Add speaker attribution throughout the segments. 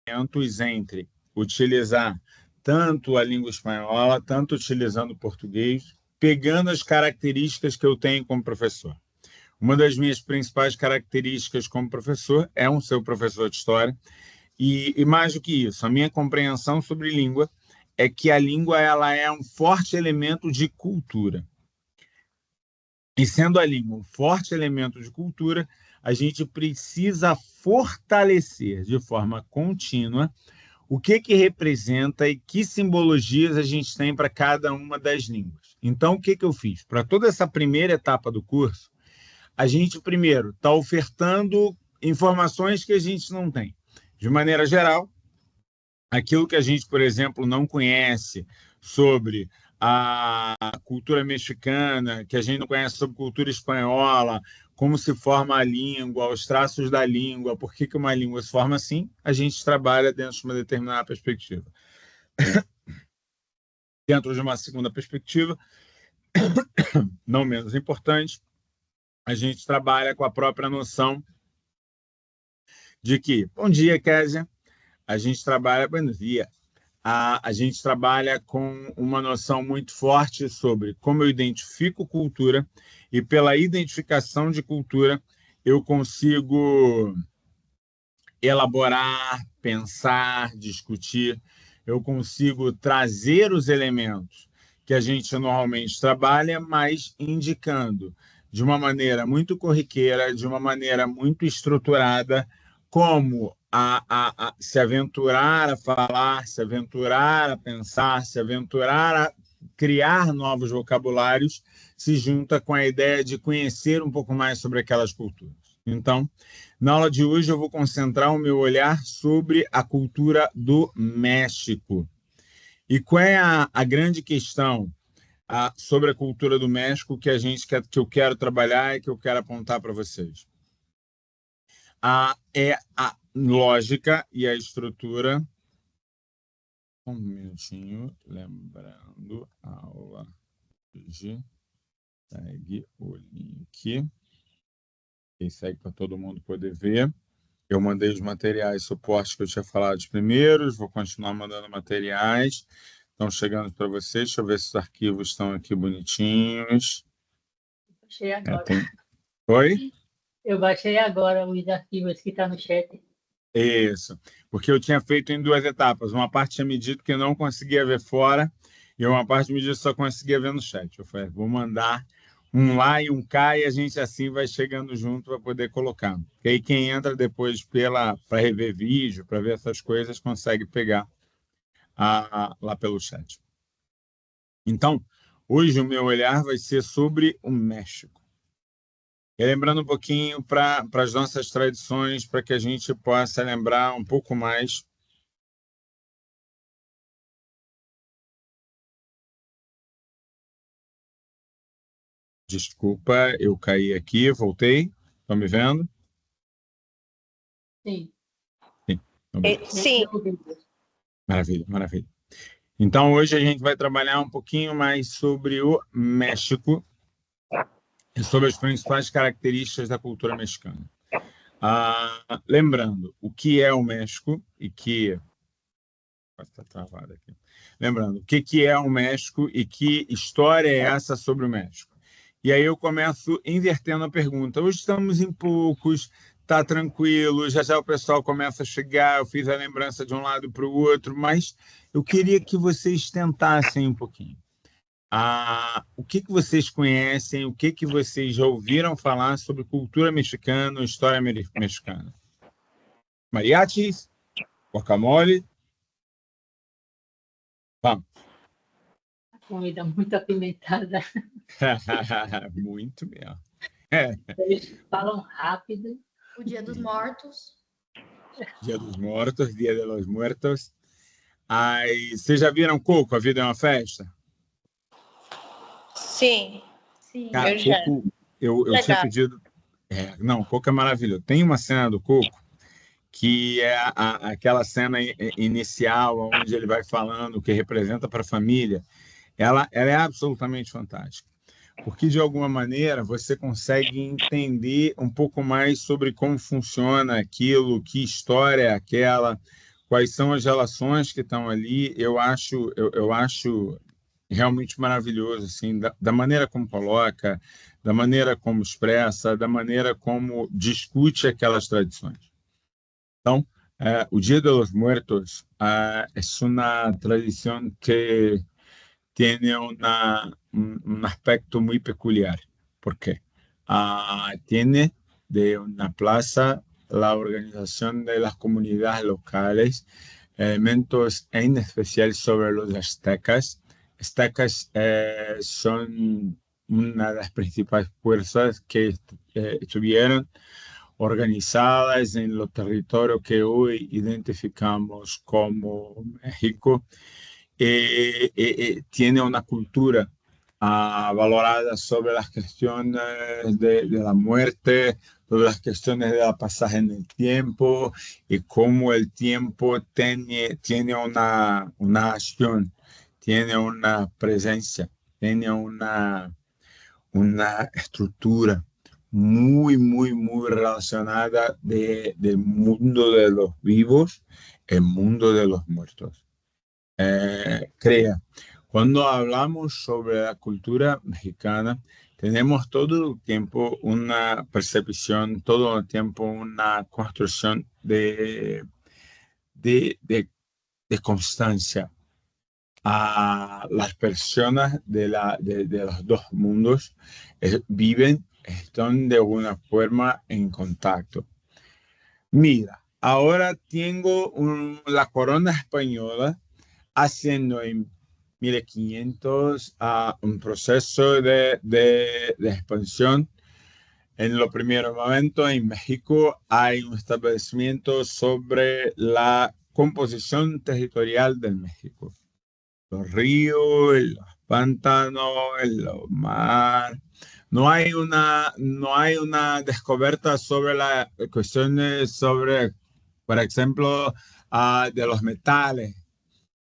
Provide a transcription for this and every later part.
Speaker 1: entre utilizar tanto a língua espanhola, tanto utilizando o português, pegando as características que eu tenho como professor. Uma das minhas principais características como professor é ser professor de história, e mais do que isso, a minha compreensão sobre língua é que a língua ela é um forte elemento de cultura. E sendo a língua um forte elemento de cultura, a gente precisa fortalecer de forma contínua o que representa e que simbologias a gente tem para cada uma das línguas. Então, o que eu fiz? Para toda essa primeira etapa do curso, a gente, primeiro, está ofertando informações que a gente não tem. De maneira geral, aquilo que a gente, por exemplo, não conhece sobre a cultura mexicana, que a gente não conhece sobre cultura espanhola, como se forma a língua, os traços da língua, por que uma língua se forma assim, a gente trabalha dentro de uma determinada perspectiva. Dentro de uma segunda perspectiva, não menos importante, a gente trabalha com a própria noção de que, bom dia, Késia, a gente trabalha, bom dia, a gente trabalha com uma noção muito forte sobre como eu identifico cultura e pela identificação de cultura eu consigo elaborar, pensar, discutir, eu consigo trazer os elementos que a gente normalmente trabalha, mas indicando de uma maneira muito corriqueira, de uma maneira muito estruturada, como se aventurar a falar, se aventurar a pensar, se aventurar a criar novos vocabulários, se junta com a ideia de conhecer um pouco mais sobre aquelas culturas. Então, na aula de hoje eu vou concentrar o meu olhar sobre a cultura do México. E qual é a grande questão sobre a cultura do México que que eu quero trabalhar e que eu quero apontar para vocês? É a lógica e a estrutura. Um minutinho, lembrando, a aula hoje segue o link. Quem segue para todo mundo poder ver. Eu mandei os materiais, suporte que eu tinha falado os primeiros, vou continuar mandando materiais. Estão chegando para vocês. Deixa eu ver se os arquivos estão aqui bonitinhos.
Speaker 2: Baixei agora.
Speaker 1: Oi?
Speaker 2: Eu baixei agora os arquivos que estão no chat.
Speaker 1: Isso, porque eu tinha feito em duas etapas. Uma parte tinha me dito que eu não conseguia ver fora, e uma parte me disse que só conseguia ver no chat. Eu falei, vou mandar um lá e um cá, e a gente assim vai chegando junto para poder colocar. Porque aí quem entra depois para rever vídeo, para ver essas coisas, consegue pegar lá pelo chat. Então, hoje o meu olhar vai ser sobre o México. E lembrando um pouquinho para as nossas tradições, para que a gente possa lembrar um pouco mais. Desculpa, eu caí aqui, voltei. Estão me vendo?
Speaker 2: Sim.
Speaker 1: Sim.
Speaker 3: Sim.
Speaker 1: Maravilha, maravilha. Então, hoje a gente vai trabalhar um pouquinho mais sobre o México e sobre as principais características da cultura mexicana. Lembrando o que é o México e que... Está travado aqui. Lembrando o que é o México e que história é essa sobre o México. E aí eu começo invertendo a pergunta. Hoje estamos em poucos, está tranquilo, já já o pessoal começa a chegar, eu fiz a lembrança de um lado para o outro, mas eu queria que vocês tentassem um pouquinho. O que vocês conhecem, o que vocês já ouviram falar sobre cultura mexicana, história mexicana? Mariachis? Guacamole? Vamos.
Speaker 2: Comida muito apimentada.
Speaker 1: Muito mesmo.
Speaker 2: Eles falam rápido.
Speaker 3: O Dia dos Mortos.
Speaker 1: Dia dos Mortos, Dia de los Muertos. Aí, vocês já viram Coco, A Vida é uma Festa?
Speaker 3: Sim. Sim,
Speaker 1: Cara,
Speaker 3: eu já.
Speaker 1: Coco, eu tinha pedido... não, Coco é maravilhoso. Tem uma cena do Coco que é aquela cena inicial, onde ele vai falando o que representa para a família. Ela é absolutamente fantástica, porque, de alguma maneira, você consegue entender um pouco mais sobre como funciona aquilo, que história é aquela, quais são as relações que estão ali, eu acho realmente maravilhoso, assim, da maneira como coloca, da maneira como expressa, da maneira como discute aquelas tradições. Então, o Dia de los Muertos é uma tradição que tem un aspecto muy peculiar. ¿Por qué? Tiene de una plaza la organización de las comunidades locales, elementos en especial sobre los aztecas. Aztecas son una de las principales fuerzas que estuvieron organizadas en los territorios que hoy identificamos como México. Tiene una cultura valorada sobre las cuestiones de la muerte, sobre las cuestiones de la pasaje en el tiempo y cómo el tiempo tiene una acción, tiene una presencia, tiene una estructura muy, muy, muy relacionada del mundo de los vivos, el mundo de los muertos. Crea, cuando hablamos sobre la cultura mexicana, tenemos todo el tiempo una percepción, todo el tiempo una construcción de constancia. A las personas de los dos mundos están de alguna forma en contacto. Mira, ahora tengo la corona española haciendo en 1500 un proceso de expansión. En los primeros momentos en México hay un establecimiento sobre la composición territorial del México. Los ríos, los pantanos, los mares. No hay una descubierta sobre las cuestiones sobre, por ejemplo, de los metales,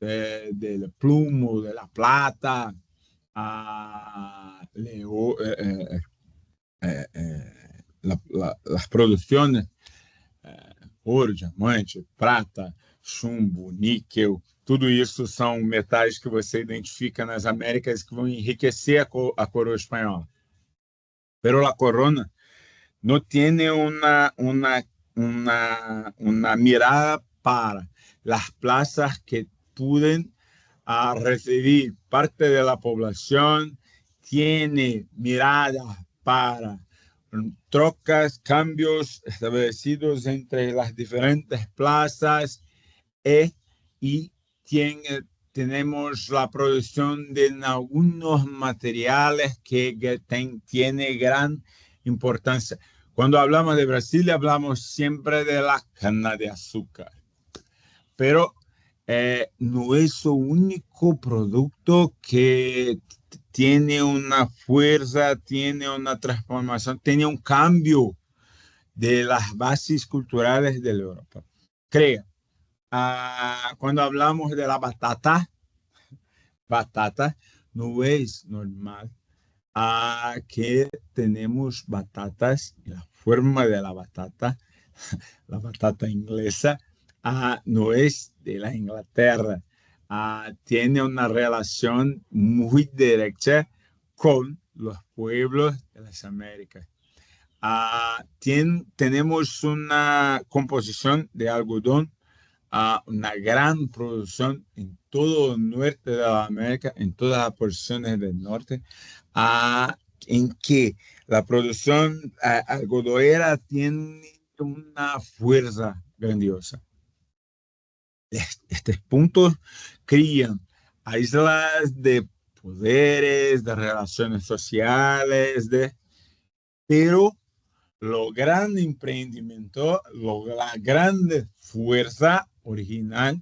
Speaker 1: del plomo, de la plata, las producciones, ouro, diamante, prata, chumbo, níquel, tudo isso são metais que você identifica nas Américas que vão enriquecer a coroa espanhola. Pero la corona no tiene una mirada para las plazas que pueden recibir parte de la población, tiene mirada para trocas, cambios establecidos entre las diferentes plazas y tenemos la producción de algunos materiales que tiene gran importancia. Cuando hablamos de Brasil, hablamos siempre de la cana de azúcar, pero no es su único producto que tiene una fuerza, tiene una transformación, tiene un cambio de las bases culturales de Europa. Crea, cuando hablamos de la batata no es normal que tenemos batatas, y la forma de la batata inglesa, no es de la Inglaterra. Tiene una relación muy directa con los pueblos de las Américas. Tenemos una composición de algodón, una gran producción en todo el norte de la América, en todas las porciones del norte, en que la producción algodonera tiene una fuerza grandiosa. Estos puntos crían islas de poderes, de relaciones sociales, pero lo gran emprendimiento, la grande fuerza original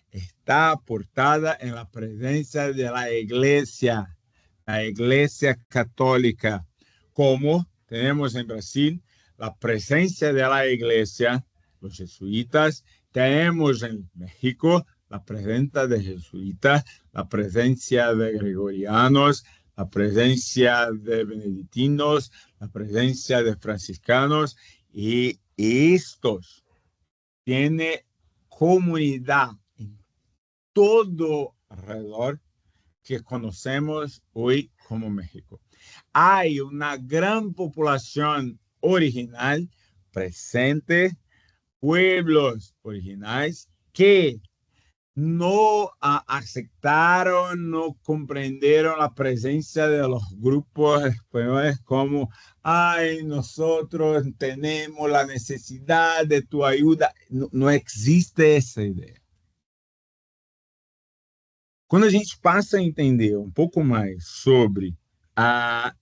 Speaker 1: está aportada en la presencia de la Iglesia católica, como tenemos en Brasil la presencia de la Iglesia, los jesuitas, tenemos en México la presencia de jesuitas, la presencia de gregorianos, la presencia de benedictinos, la presencia de franciscanos, y estos tienen comunidad en todo alrededor que conocemos hoy como México. Hay una gran población original presente, pueblos originales que no aceptaron, no comprendieron la presencia de los grupos españoles como, ay, nosotros tenemos la necesidad de tu ayuda. No, não existe essa ideia. Quando a gente passa a entender um pouco mais sobre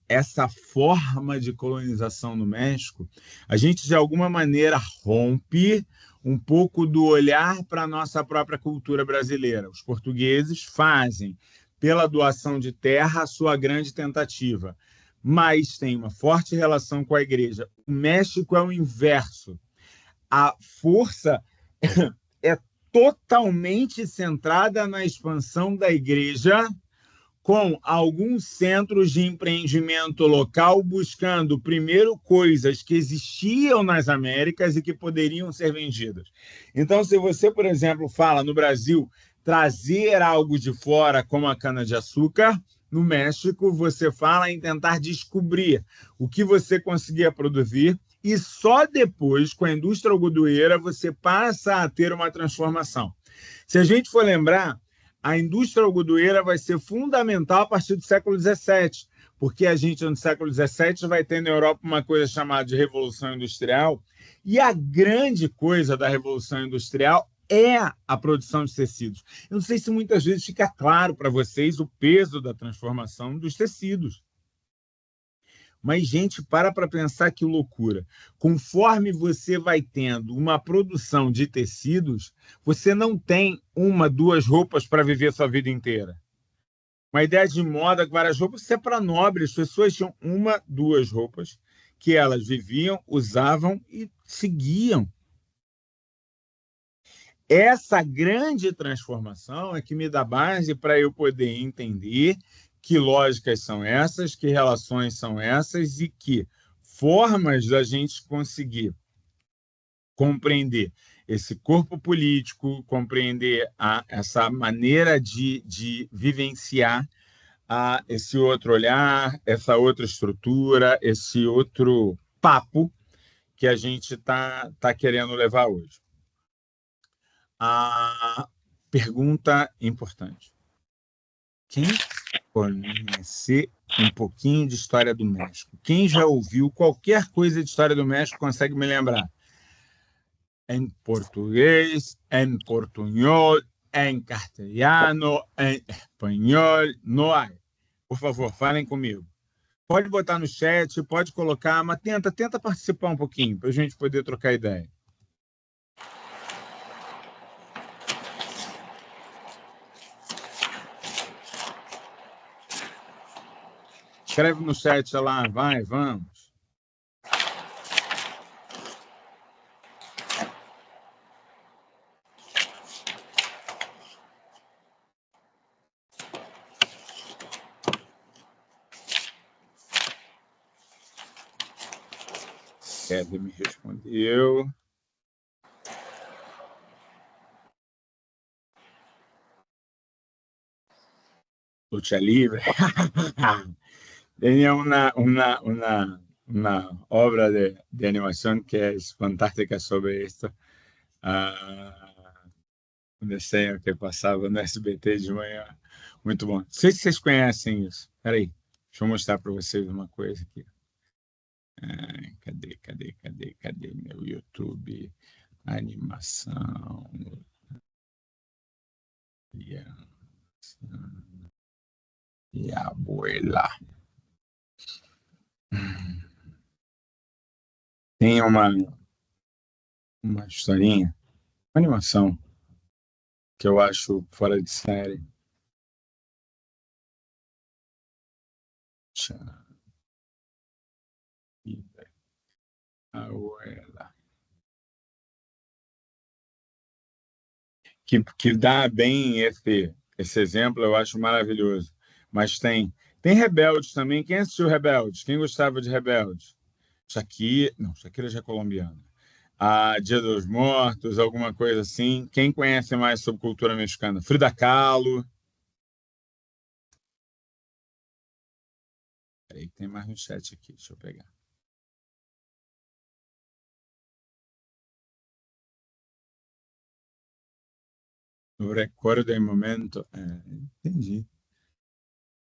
Speaker 1: essa forma de colonização no México, a gente, de alguma maneira, rompe um pouco do olhar para a nossa própria cultura brasileira. Os portugueses fazem, pela doação de terra, a sua grande tentativa, mas tem uma forte relação com a igreja. O México é o inverso. A força é totalmente centrada na expansão da igreja, com alguns centros de empreendimento local buscando, primeiro, coisas que existiam nas Américas e que poderiam ser vendidas. Então, se você, por exemplo, fala no Brasil trazer algo de fora, como a cana-de-açúcar, no México você fala em tentar descobrir o que você conseguia produzir e só depois, com a indústria algodoeira, você passa a ter uma transformação. Se a gente for lembrar, a indústria algodoeira vai ser fundamental a partir do século XVII, porque a gente, no século XVII, vai ter na Europa uma coisa chamada de Revolução Industrial, e a grande coisa da Revolução Industrial é a produção de tecidos. Eu não sei se muitas vezes fica claro para vocês o peso da transformação dos tecidos. Mas, gente, para pensar que loucura. Conforme você vai tendo uma produção de tecidos, você não tem uma, duas roupas para viver sua vida inteira. Uma ideia de moda com várias roupas, isso é para nobres. As pessoas tinham uma, duas roupas que elas viviam, usavam e seguiam. Essa grande transformação é que me dá base para eu poder entender que lógicas são essas, que relações são essas e que formas da gente conseguir compreender esse corpo político, compreender essa maneira de vivenciar esse outro olhar, essa outra estrutura, esse outro papo que a gente tá querendo levar hoje. A pergunta importante. Quem conhecer um pouquinho de história do México? Quem já ouviu qualquer coisa de história do México consegue me lembrar? Em português, em portunhol, em castelhano, em espanhol, não há. Por favor, falem comigo. Pode botar no chat, pode colocar, mas tenta participar um pouquinho, para a gente poder trocar ideia. Escreve no chat lá, vai, vamos. Kevin me respondeu. Lucha libre. Tenía una obra de animación que es fantástica sobre esto. Um desenho que passava no SBT de manhã. Muito bom. Não sei se vocês conhecem isso. Espera aí. Deixa eu mostrar para vocês uma coisa aqui. Cadê meu YouTube? Animação. E a abuela. Tem uma historinha, uma animação que eu acho fora de série. Abuela. Que dá bem esse exemplo, eu acho maravilhoso. Mas tem Rebeldes também. Quem assistiu Rebeldes? Quem gostava de Rebeldes? Shakira já é colombiana. Dia dos Mortos, alguma coisa assim. Quem conhece mais sobre cultura mexicana? Frida Kahlo. Peraí, que tem mais no chat aqui, deixa eu pegar. No recuerdo del momento. Entendi.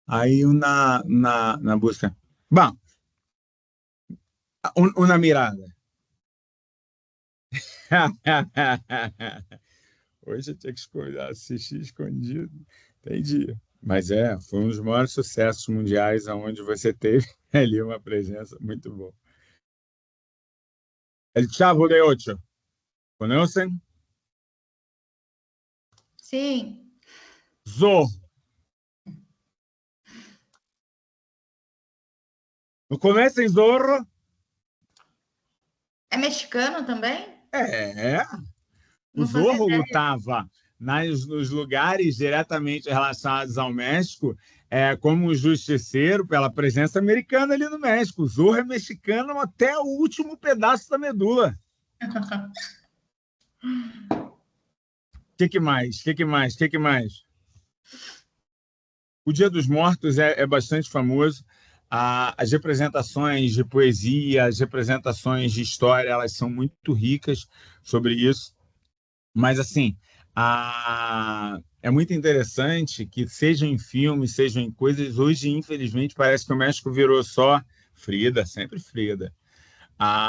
Speaker 1: Aí na busca. Bom, uma mirada. Hoje eu tinha que assistir escondido. Entendi. Mas foi um dos maiores sucessos mundiais onde você teve ali uma presença muito boa. El Chavo de Ocho. Conhecem?
Speaker 3: Sim.
Speaker 1: Zorro. Não conhecem Zorro?
Speaker 3: É mexicano também?
Speaker 1: O
Speaker 3: Não fazia
Speaker 1: Zorro
Speaker 3: ideia.
Speaker 1: lutava nos lugares diretamente relacionados ao México, como um justiceiro pela presença americana ali no México. O Zorro é mexicano até o último pedaço da medula. O que mais? O Dia dos Mortos é bastante famoso. As representações de poesia, as representações de história, elas são muito ricas sobre isso. Mas, assim, é muito interessante que, seja em filmes, seja em coisas, hoje, infelizmente, parece que o México virou só Frida, sempre Frida.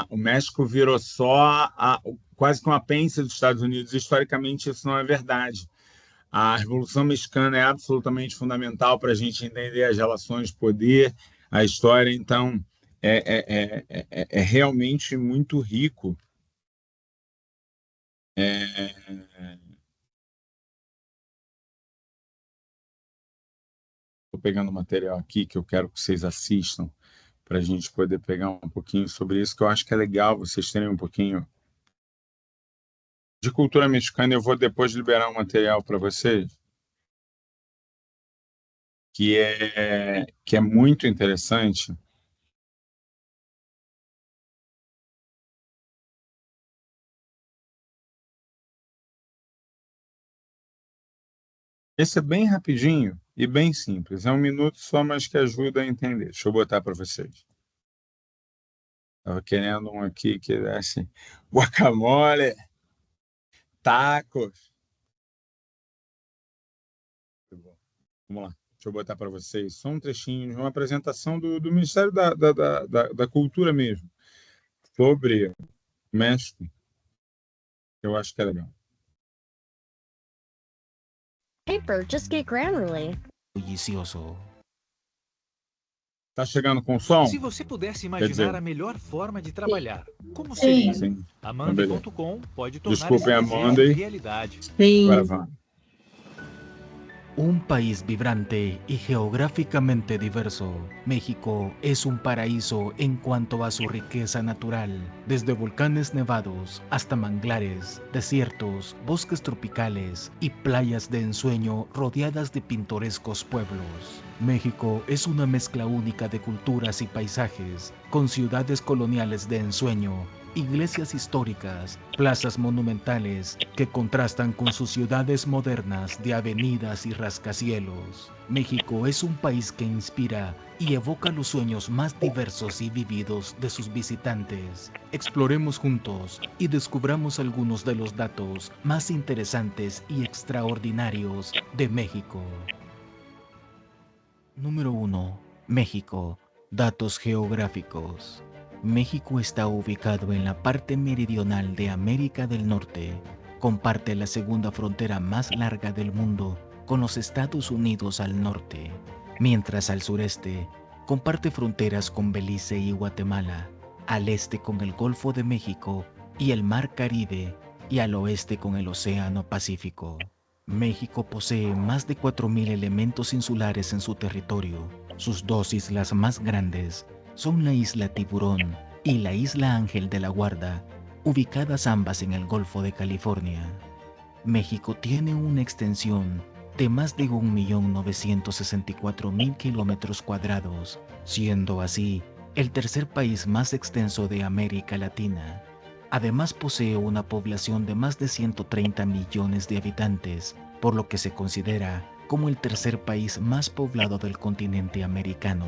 Speaker 1: O México virou só quase que um apêndice dos Estados Unidos. Historicamente, isso não é verdade. A Revolução Mexicana é absolutamente fundamental para a gente entender as relações de poder, a história. Então, é realmente muito rico. Estou pegando material aqui que eu quero que vocês assistam para a gente poder pegar um pouquinho sobre isso, que eu acho que é legal vocês terem um pouquinho de cultura mexicana. Eu vou depois liberar um material para vocês que é muito interessante. Esse é bem rapidinho e bem simples. É 1 minuto só, mas que ajuda a entender. Deixa eu botar para vocês. Estava querendo um aqui que desse guacamole, tacos. Vamos lá. Deixa eu botar para vocês só um trechinho, uma apresentação do Ministério da Cultura mesmo, sobre México. Eu acho que é legal.
Speaker 4: Paper just get Grammarly.
Speaker 5: Bullicioso.
Speaker 1: Tá chegando com som?
Speaker 6: Se você pudesse
Speaker 1: Quer dizer,
Speaker 6: imaginar a melhor forma de trabalhar, como
Speaker 2: Sim.
Speaker 6: seria?
Speaker 1: sim.
Speaker 6: A
Speaker 1: Então, beleza.
Speaker 6: Monday.com pode tornar
Speaker 1: Desculpem
Speaker 6: esse
Speaker 1: a
Speaker 6: desejo
Speaker 1: Monday.
Speaker 6: realidade.
Speaker 2: Sim.
Speaker 1: Agora vamos.
Speaker 5: Un país vibrante y geográficamente diverso, México es un paraíso en cuanto a su riqueza natural, desde volcanes nevados hasta manglares, desiertos, bosques tropicales y playas de ensueño rodeadas de pintorescos pueblos. México es una mezcla única de culturas y paisajes, con ciudades coloniales de ensueño, iglesias históricas, plazas monumentales que contrastan con sus ciudades modernas de avenidas y rascacielos. México es un país que inspira y evoca los sueños más diversos y vividos de sus visitantes. Exploremos juntos y descubramos algunos de los datos más interesantes y extraordinarios de México. Número 1. México. Datos geográficos. México está ubicado en la parte meridional de América del Norte. Comparte la segunda frontera más larga del mundo con los Estados Unidos al norte, mientras al sureste comparte fronteras con Belice y Guatemala, al este con el Golfo de México y el Mar Caribe, y al oeste con el Océano Pacífico. México posee más de 4.000 elementos insulares en su territorio. Sus dos islas más grandes son la isla Tiburón y la isla Ángel de la Guarda, ubicadas ambas en el Golfo de California. México tiene una extensión de más de 1.964.000 kilómetros cuadrados, siendo así el tercer país más extenso de América Latina. Además posee una población de más de 130 millones de habitantes, por lo que se considera como el tercer país más poblado del continente americano.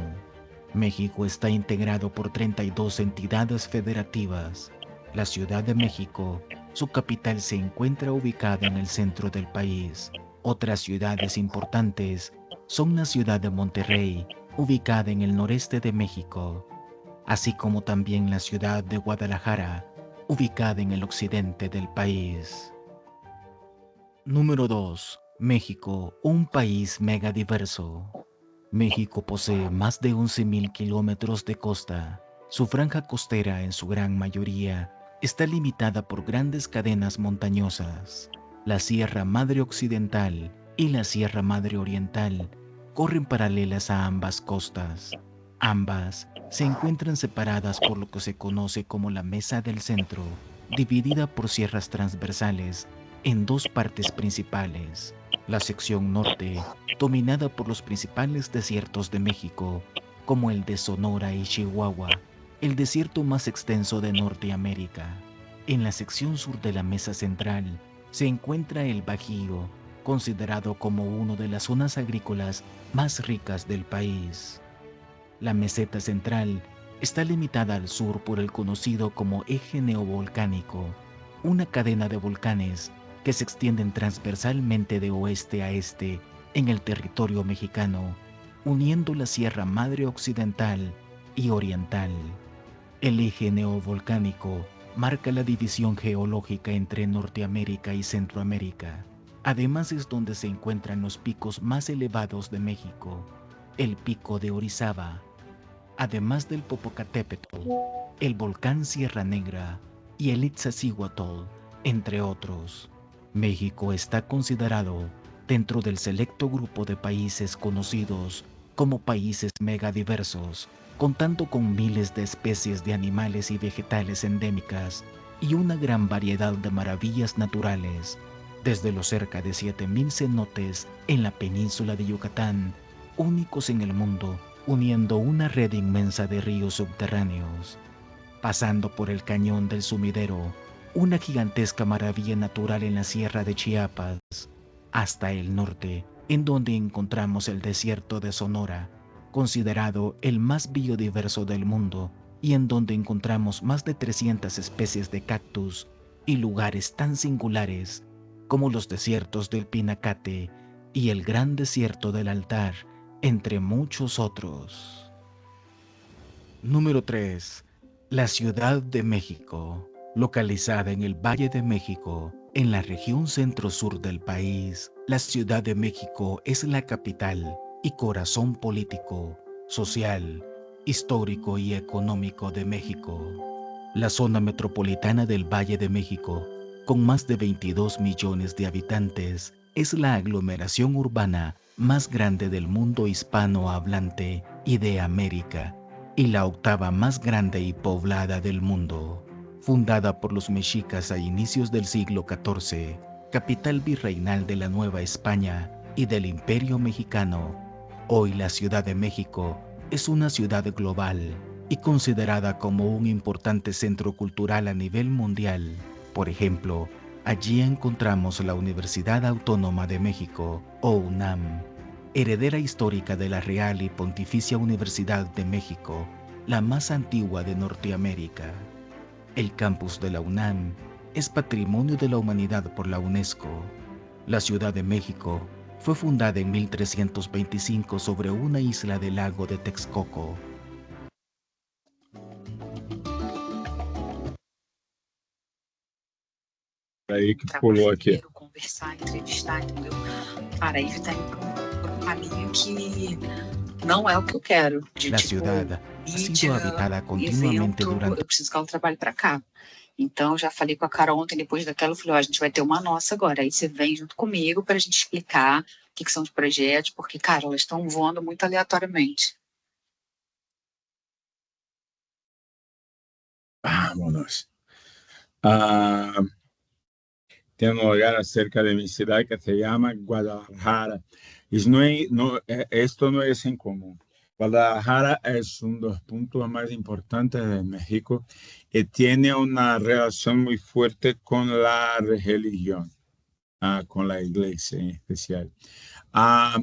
Speaker 5: México está integrado por 32 entidades federativas. La Ciudad de México, su capital, se encuentra ubicada en el centro del país. Otras ciudades importantes son la ciudad de Monterrey, ubicada en el noreste de México, así como también la ciudad de Guadalajara, ubicada en el occidente del país. Número 2. México, un país megadiverso. México posee más de 11.000 kilómetros de costa. Su franja costera, en su gran mayoría, está limitada por grandes cadenas montañosas. La Sierra Madre Occidental y la Sierra Madre Oriental corren paralelas a ambas costas. Ambas se encuentran separadas por lo que se conoce como la Mesa del Centro, dividida por sierras transversales en dos partes principales. La sección norte, dominada por los principales desiertos de México, como el de Sonora y Chihuahua, el desierto más extenso de Norteamérica. En la sección sur de la Mesa Central se encuentra el Bajío, considerado como una de las zonas agrícolas más ricas del país. La meseta central está limitada al sur por el conocido como eje neovolcánico, una cadena de volcanes que se extienden transversalmente de oeste a este en el territorio mexicano, uniendo la Sierra Madre Occidental y Oriental. El eje neovolcánico marca la división geológica entre Norteamérica y Centroamérica. Además es donde se encuentran los picos más elevados de México, el Pico de Orizaba, además del Popocatépetl, el volcán Sierra Negra y el Iztaccíhuatl, entre otros. México está considerado dentro del selecto grupo de países conocidos como países megadiversos, contando con miles de especies de animales y vegetales endémicas y una gran variedad de maravillas naturales, desde los cerca de 7.000 cenotes en la península de Yucatán, únicos en el mundo, uniendo una red inmensa de ríos subterráneos, pasando por el cañón del Sumidero, una gigantesca maravilla natural en la sierra de Chiapas, hasta el norte, en donde encontramos el desierto de Sonora, considerado el más biodiverso del mundo y en donde encontramos más de 300 especies de cactus y lugares tan singulares como los desiertos del Pinacate y el gran desierto del Altar, entre muchos otros. Número 3. La Ciudad de México. Localizada en el Valle de México, en la región centro-sur del país, la Ciudad de México es la capital y corazón político, social, histórico y económico de México. La zona metropolitana del Valle de México, con más de 22 millones de habitantes, es la aglomeración urbana más grande del mundo hispanohablante y de América, y la octava más grande y poblada del mundo. Fundada por los mexicas a inicios del siglo XIV, capital virreinal de la Nueva España y del Imperio Mexicano, hoy la Ciudad de México es una ciudad global y considerada como un importante centro cultural a nivel mundial. Por ejemplo, allí encontramos la Universidad Autónoma de México, o UNAM, heredera histórica de la Real y Pontificia Universidad de México, la más antigua de Norteamérica. El campus de la UNAM es Patrimonio de la Humanidad por la UNESCO. La Ciudad de México fue fundada en 1325 sobre una isla del lago de Texcoco.
Speaker 1: Aí que pulou aqui.
Speaker 7: Conversar, entrevistar, entendeu? Cara, aí tá indo por um caminho que não é o que eu quero.
Speaker 5: La ciudad ha sido habitada continuamente durante...
Speaker 7: Eu preciso que ela trabalhe pra cá. Então, eu já falei com a Carol ontem, depois daquela, eu falei, ó, a gente vai ter uma nossa agora. Aí você vem junto comigo pra gente explicar o que são os projetos, porque, cara, elas estão voando muito aleatoriamente.
Speaker 1: Vámonos. Tem um lugar cerca de mi ciudad que se llama Guadalajara. Esto no es en común. Guadalajara es uno de los puntos más importantes de México y tiene una relación muy fuerte con la religión, con la iglesia en especial. Ah,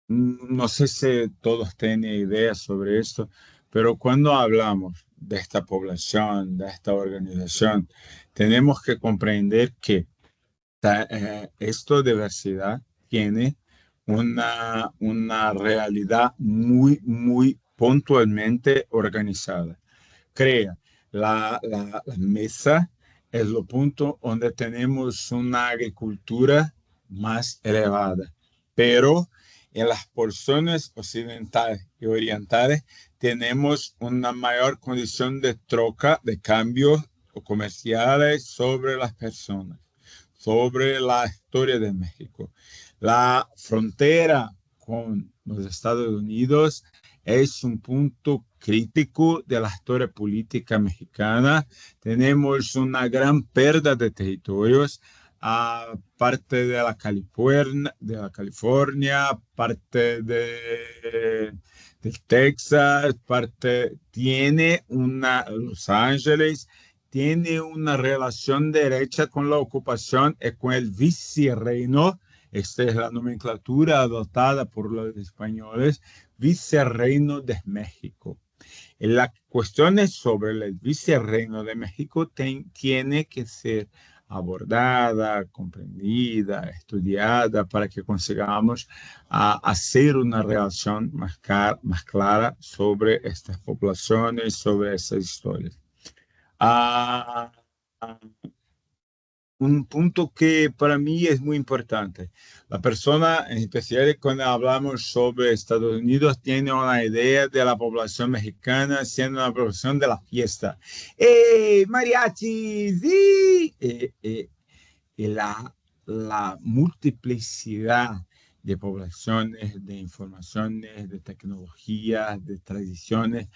Speaker 1: no sé si todos tienen ideas sobre esto, pero cuando hablamos de esta población, de esta organización, tenemos que comprender que esta diversidad tiene una realidad muy puntualmente organizada. Crea la mesa es el punto donde tenemos una agricultura más elevada, pero en las porciones occidentales y orientales tenemos una mayor condición de troca, de cambios comerciales sobre las personas, sobre la historia de México. La frontera con los Estados Unidos es un punto crítico de la historia política mexicana. Tenemos una gran pérdida de territorios, parte de la California, parte de Texas, tiene Los Ángeles, tiene una relación derecha con la ocupación y con el vicerreino. Esta es la nomenclatura adoptada por los españoles, vicerreino de México. Las cuestiones sobre el vicerreino de México tiene que ser abordada, comprendida, estudiada para que consigamos hacer una relación más clara sobre estas poblaciones, sobre estas historias. Un punto que para mí es muy importante. La persona, en especial cuando hablamos sobre Estados Unidos, tiene una idea de la población mexicana siendo una población de la fiesta. ¡Mariachis! ¡Sí! Y la multiplicidad de poblaciones, de informaciones, de tecnologías, de tradiciones,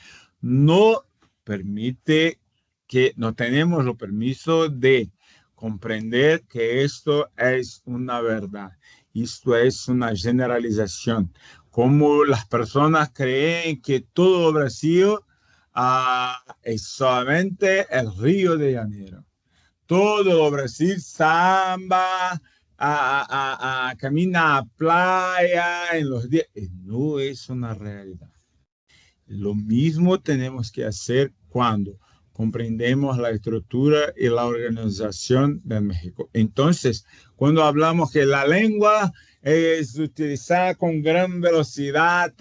Speaker 1: no permite que no tenemos el permiso de comprender que esto es una verdad, esto es una generalización, como las personas creen que todo Brasil es solamente el Río de Janeiro, todo Brasil samba, camina a playa en los días, no es una realidad. Lo mismo tenemos que hacer cuando comprendemos la estructura y la organización de México. Entonces, cuando hablamos que la lengua es utilizada con gran velocidad,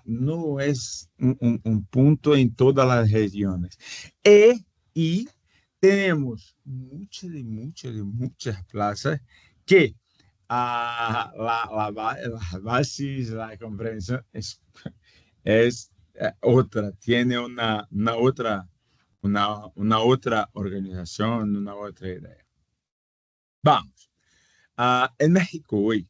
Speaker 1: no es un punto en todas las regiones. Y tenemos muchas plazas que las bases, la comprensión es otra, tiene una otra organización, una otra idea. Vamos. En México hoy,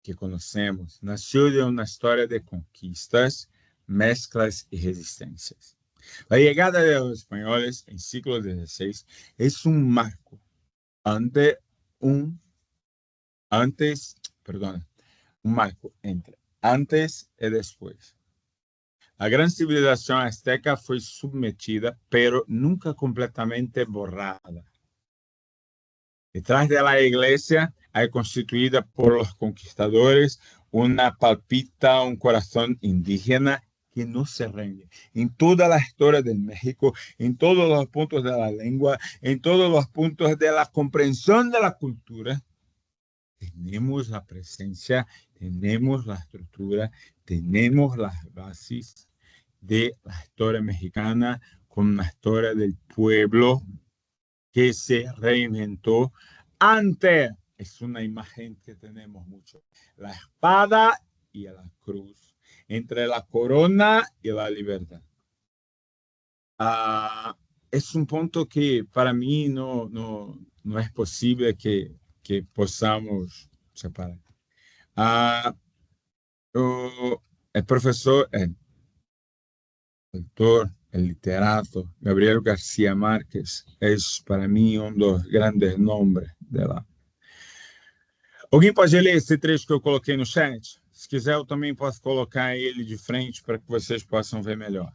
Speaker 1: que conocemos, nació de una historia de conquistas, mezclas y resistencias. La llegada de los españoles en siglo XVI es un marco un marco entre antes y después. La gran civilización azteca fue sometida, pero nunca completamente borrada. Detrás de la iglesia hay constituida por los conquistadores palpita un corazón indígena que no se rinde. En toda la historia de México, en todos los puntos de la lengua, en todos los puntos de la comprensión de la cultura, tenemos la presencia, tenemos la estructura, tenemos las bases de la historia mexicana con una historia del pueblo que se reinventó antes. Es una imagen que tenemos mucho. La espada y la cruz, entre la corona y la libertad. Es un punto que para mí no es posible que podamos separar. El profesor, el autor, el literato, Gabriel García Márquez, es para mí uno de los grandes nombres de la... Alguém pode ler esse trecho que eu coloquei no chat? Se quiser, eu também posso colocar ele de frente para que vocês possam ver melhor.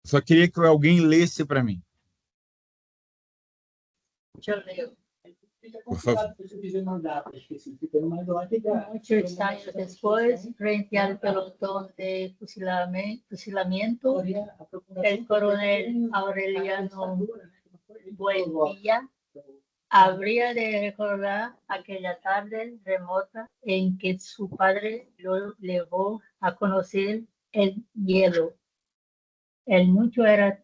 Speaker 1: Só queria que alguém lesse para mim.
Speaker 2: Deixa eu ler.
Speaker 1: Por favor.
Speaker 2: Muchos años después, frente al pelotón de fusilamiento, el coronel Aureliano Buendía habría de recordar aquella tarde remota en que su padre lo llevó a conocer el hielo. El mundo era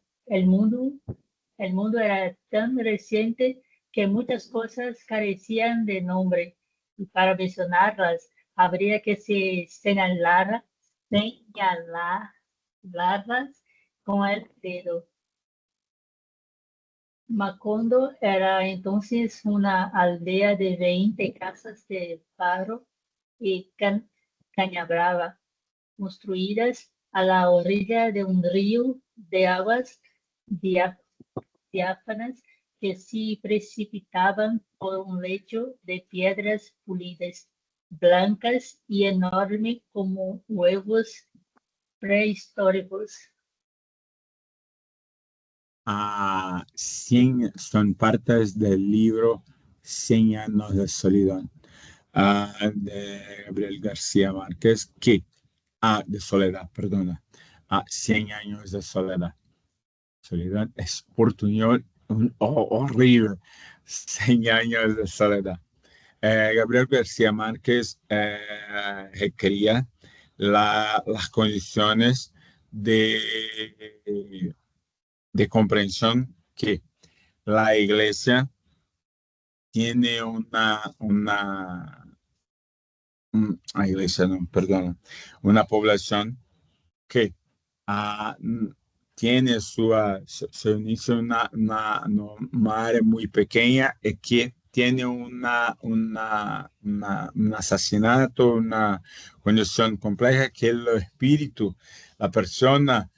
Speaker 2: tan reciente que muchas cosas carecían de nombre, y para mencionarlas habría que señalarlas con el dedo. Macondo era entonces una aldea de 20 casas de barro y caña brava, construidas a la orilla de un río de aguas diáfanas que se precipitaban por un lecho de piedras pulidas, blancas y enormes como huevos prehistóricos.
Speaker 1: 100 son partes del libro 100 años de soledad de Gabriel García Márquez, de soledad, perdona, 100 años de soledad. Soledad es portuñol horrible, 100 años de soledad. Gabriel García Márquez requería las condiciones de comprensión que la Iglesia tiene una población que tiene su inicio en una área muy pequeña y que tiene un asesinato, una condición compleja que el espíritu, la persona,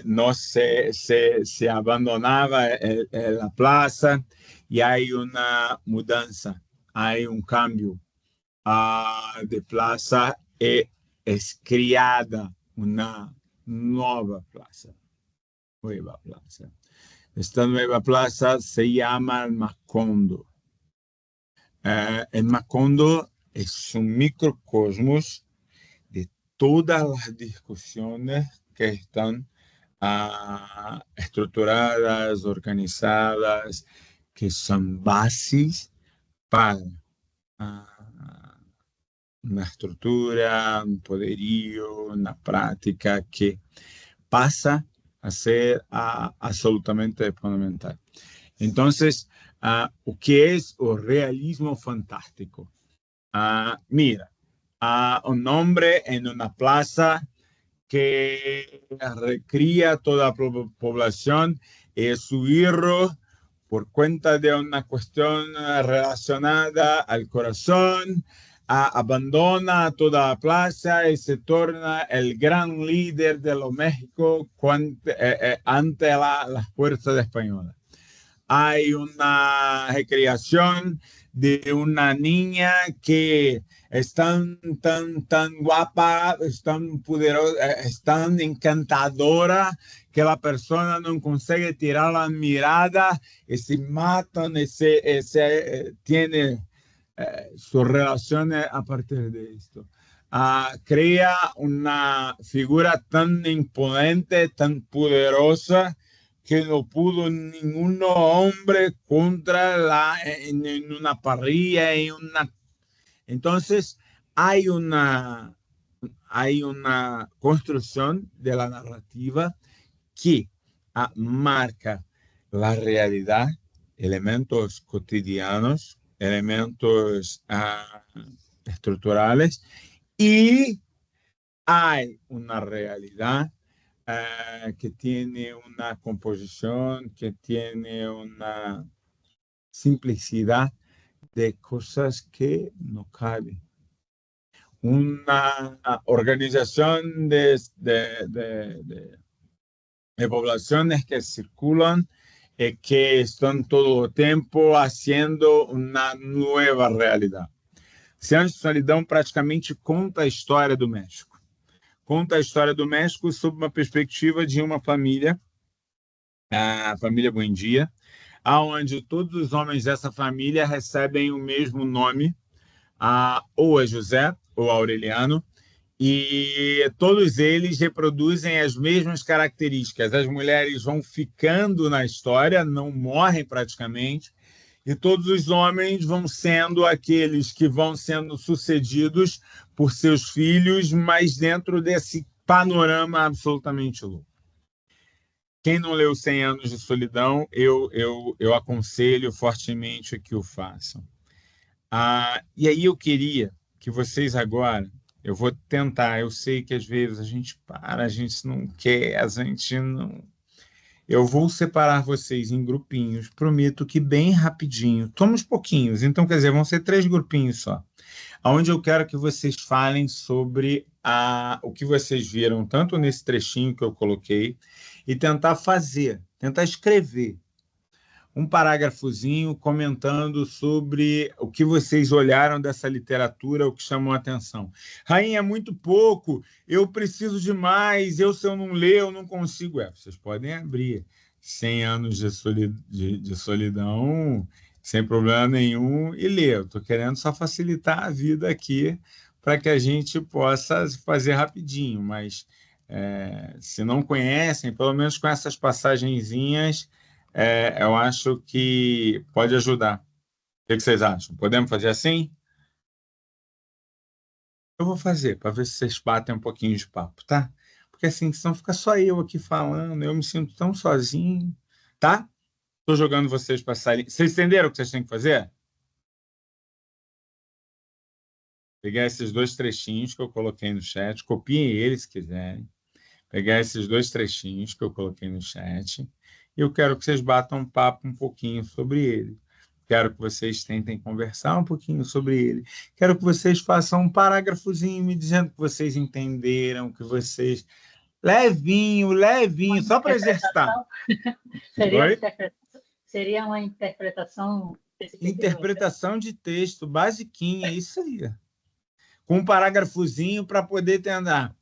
Speaker 1: no se abandonaba en la plaza y hay una mudanza, hay un cambio de plaza y es creada una nueva plaza. Esta nueva plaza se llama Macondo. El Macondo es un microcosmos de todas las discusiones que están estructuradas, organizadas, que son bases para una estructura, un poderío, una práctica que pasa a ser absolutamente fundamental. Entonces, o que es el realismo fantástico? Mira, un hombre en una plaza que recría toda la población y su hijo, por cuenta de una cuestión relacionada al corazón, abandona toda la plaza y se torna el gran líder de los México ante las fuerzas españolas. Hay una recreación de una niña que es tan guapa, es tan poderosa, es tan encantadora que la persona no consigue tirar la mirada y se matan y tiene sus relaciones a partir de esto. Crea una figura tan imponente, tan poderosa, que no pudo ningún hombre contra en una parrilla. Entonces, hay una construcción de la narrativa que marca la realidad, elementos cotidianos, elementos estructurales, y hay una realidad que tiene una composición, que tiene una simplicidad de cosas que no caben. Una organización de poblaciones que circulan y que están todo el tiempo haciendo una nueva realidad. Cem Anos de Solidão praticamente conta a história do México. Conta a história do México sob uma perspectiva de uma família, a família Buendia, onde todos os homens dessa família recebem o mesmo nome, ou a José ou a Aureliano, e todos eles reproduzem as mesmas características. As mulheres vão ficando na história, não morrem praticamente, e todos os homens vão sendo aqueles que vão sendo sucedidos por seus filhos, mas dentro desse panorama absolutamente louco. Quem não leu 100 Anos de Solidão, eu aconselho fortemente que o façam. E aí eu queria que vocês agora, eu vou tentar, eu sei que às vezes a gente para, a gente não quer, a gente não... Eu vou separar vocês em grupinhos, prometo que bem rapidinho, somos pouquinhos, então quer dizer, vão ser 3 grupinhos só, onde eu quero que vocês falem sobre o que vocês viram, tanto nesse trechinho que eu coloquei, e tentar escrever um parágrafozinho comentando sobre o que vocês olharam dessa literatura, o que chamou a atenção. Rainha, é muito pouco, eu preciso de mais, se eu não ler, eu não consigo. Vocês podem abrir 100 Anos de Solidão, sem problema nenhum, e ler. Eu estou querendo só facilitar a vida aqui para que a gente possa fazer rapidinho, mas se não conhecem, pelo menos com essas passagenzinhas, eu acho que pode ajudar. O que vocês acham? Podemos fazer assim? Eu vou fazer, para ver se vocês batem um pouquinho de papo, tá? Porque assim, senão fica só eu aqui falando, eu me sinto tão sozinho, tá? Estou jogando vocês para sair. Vocês entenderam o que vocês têm que fazer? Pegar esses 2 trechinhos que eu coloquei no chat, copiem eles se quiserem. Pegar esses 2 trechinhos que eu coloquei no chat e eu quero que vocês batam um papo um pouquinho sobre ele. Quero que vocês tentem conversar um pouquinho sobre ele. Quero que vocês façam um parágrafozinho me dizendo que vocês entenderam, que vocês... Levinho, levinho, só para exercitar. Oi?
Speaker 2: Seria uma interpretação desse tipo de
Speaker 1: Interpretação de texto, basiquinha, isso aí. Com um parágrafozinho para poder tentar.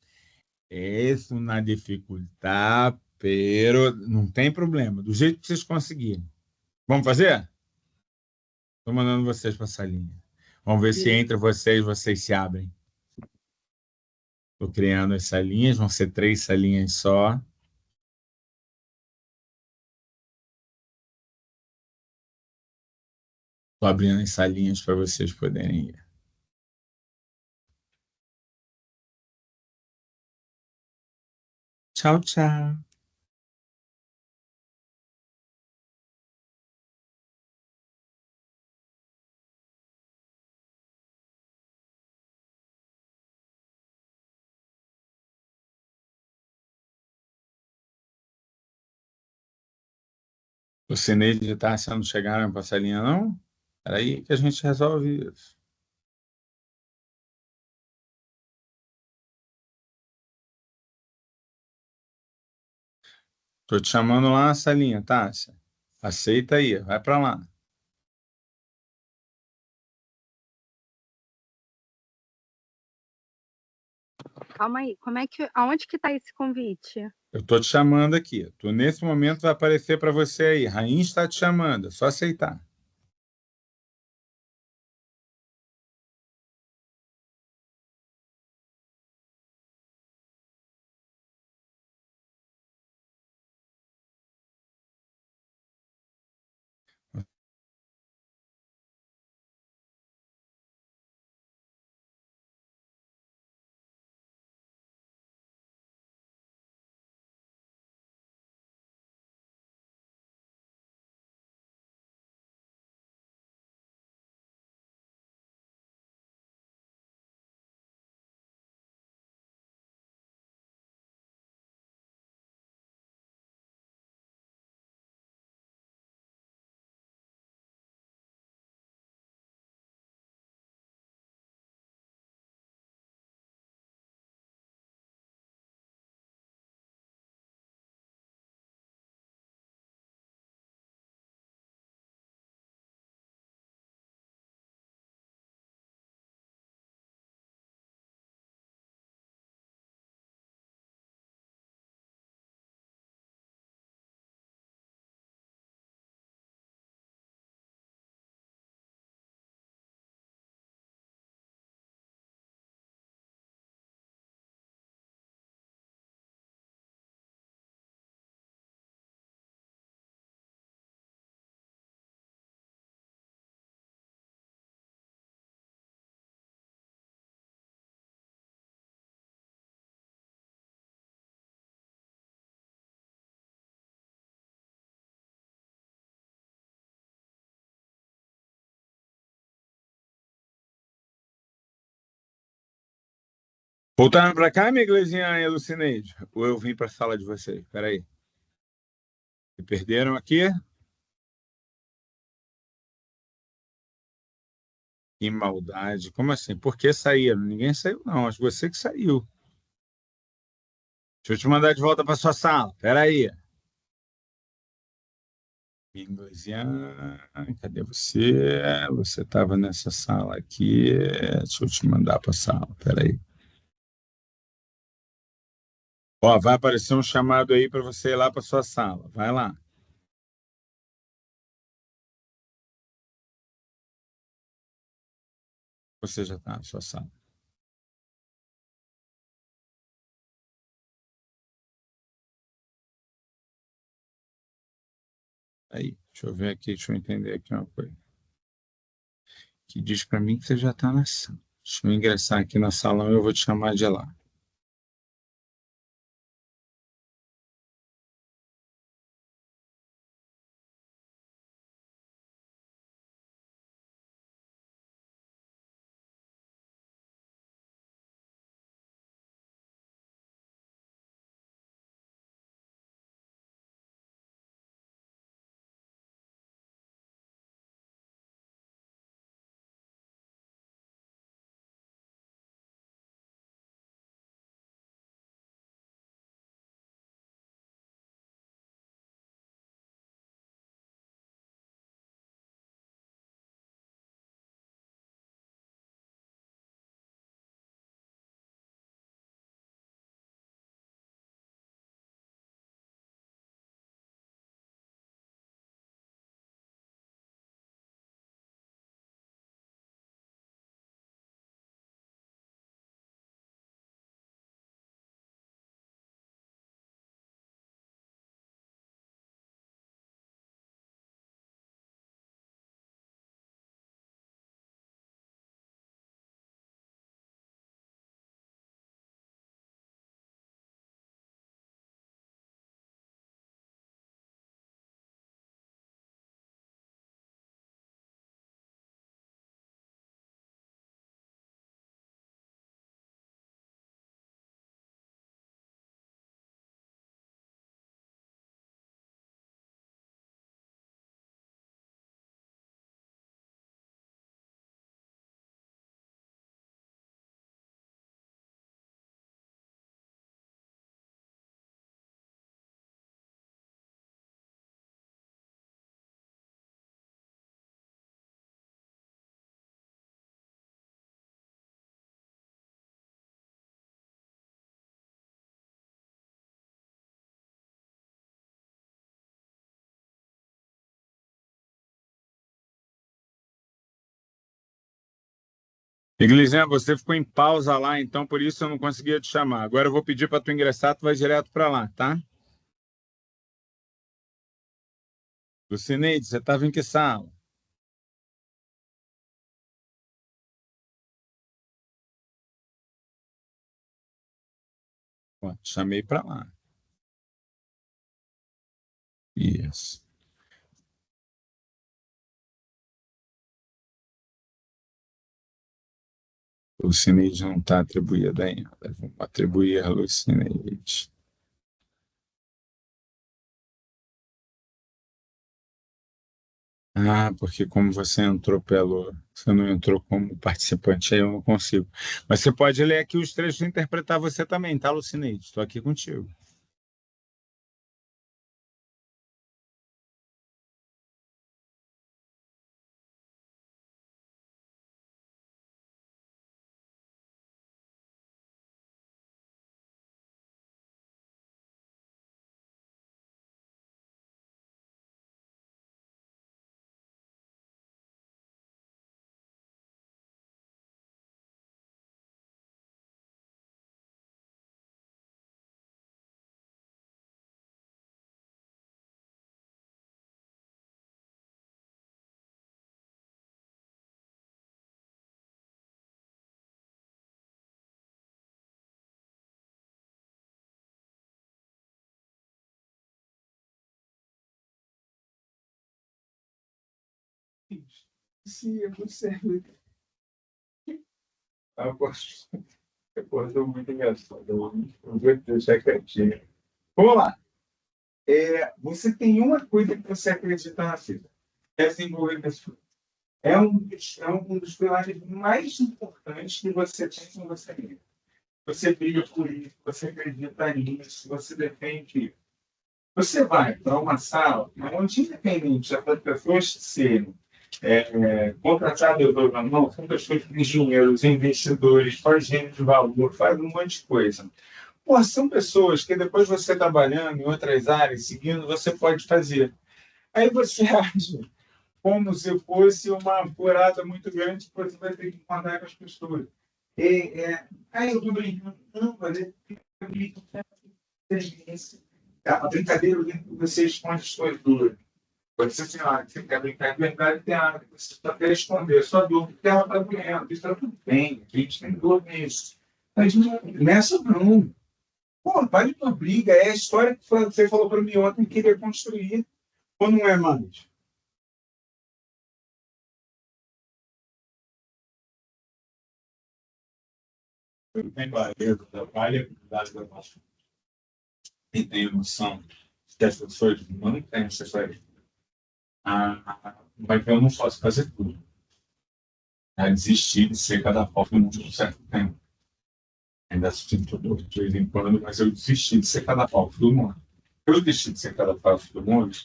Speaker 1: Isso na dificuldade, pero não tem problema, do jeito que vocês conseguirem. Vamos fazer? Estou mandando vocês para a salinha. Vamos ver se entre vocês se abrem. Estou criando as salinhas, vão ser 3 salinhas só. Estou abrindo as salinhas para vocês poderem ir. Tchau, tchau. O Cineide e Tássia não chegaram para a salinha, não? Espera aí que a gente resolve isso. Estou te chamando lá na salinha, Tássia. Aceita aí, vai para lá.
Speaker 8: Calma aí, aonde que tá esse convite?
Speaker 1: Eu estou te chamando aqui. Nesse momento vai aparecer para você aí. Rainha está te chamando, é só aceitar. Voltando para cá, minha igrezinha e Lucineide? Ou eu vim para a sala de vocês? Espera aí. Me perderam aqui? Que maldade. Como assim? Por que saíram? Ninguém saiu, não. Acho que você que saiu. Deixa eu te mandar de volta para sua sala. Espera aí. Minha igrezinha, cadê você? Você estava nessa sala aqui. Deixa eu te mandar para a sala. Espera aí. Ó, vai aparecer um chamado aí para você ir lá para sua sala. Vai lá. Você já está na sua sala. Aí, deixa eu ver aqui, deixa eu entender aqui uma coisa. Que diz para mim que você já está na sala. Deixa eu ingressar aqui na salão e eu vou te chamar de lá. Iglesias, você ficou em pausa lá, então por isso eu não conseguia te chamar. Agora eu vou pedir para tu ingressar, tu vai direto para lá, tá? Lucineide, você estava em que sala? Ó, te chamei para lá. Isso. Lucineide não está atribuída ainda. Vamos atribuir a Lucineide. Ah, porque como você entrou pelo. Você não entrou como participante, aí eu não consigo. Mas você pode ler aqui os trechos e interpretar você também, tá, Lucineide? Estou aqui contigo. Sim, é muito sério. Ah, posso. Depois deu muito engraçado. Eu vou deixar quietinho. Vamos lá. Você tem uma coisa que você acredita na vida. É desenvolver pessoas. É um dos pilares mais importantes que você tem com você mesmo. Você briga por isso, você acredita nisso, você defende isso. Você vai para uma sala onde, independente das pessoas serem contratadas ou não, são pessoas engenheiros, investidores, faz gênero de valor, faz um monte de coisa. Pô, são pessoas que depois você trabalhando em outras áreas, seguindo, você pode fazer. Aí você age como se fosse uma furada muito grande que você vai ter que contar com as pessoas. Aí eu estou brincando, não, mas eu brinco, a brincadeira que você esconde as suas dores. Pode ser assim, você quer brincar de verdade, tem área, você só quer esconder a sua dor, porque ela está doendo, isso está tudo bem, a gente tem dor nisso. Mas nessa não. Pô, para de uma briga, é a história que você falou para mim ontem que queria construir, ou não é mais? Eu tenho clareza, trabalho a habilidade da paixão. E tenho noção que as pessoas não têm essa clareza. Mas eu não posso fazer tudo. Desistir de ser cada qual por um certo tempo. Ainda sinto dor de vez em quando, mas eu desisti de ser cada qual do mundo. Eu desisti de ser cada qual do mundo,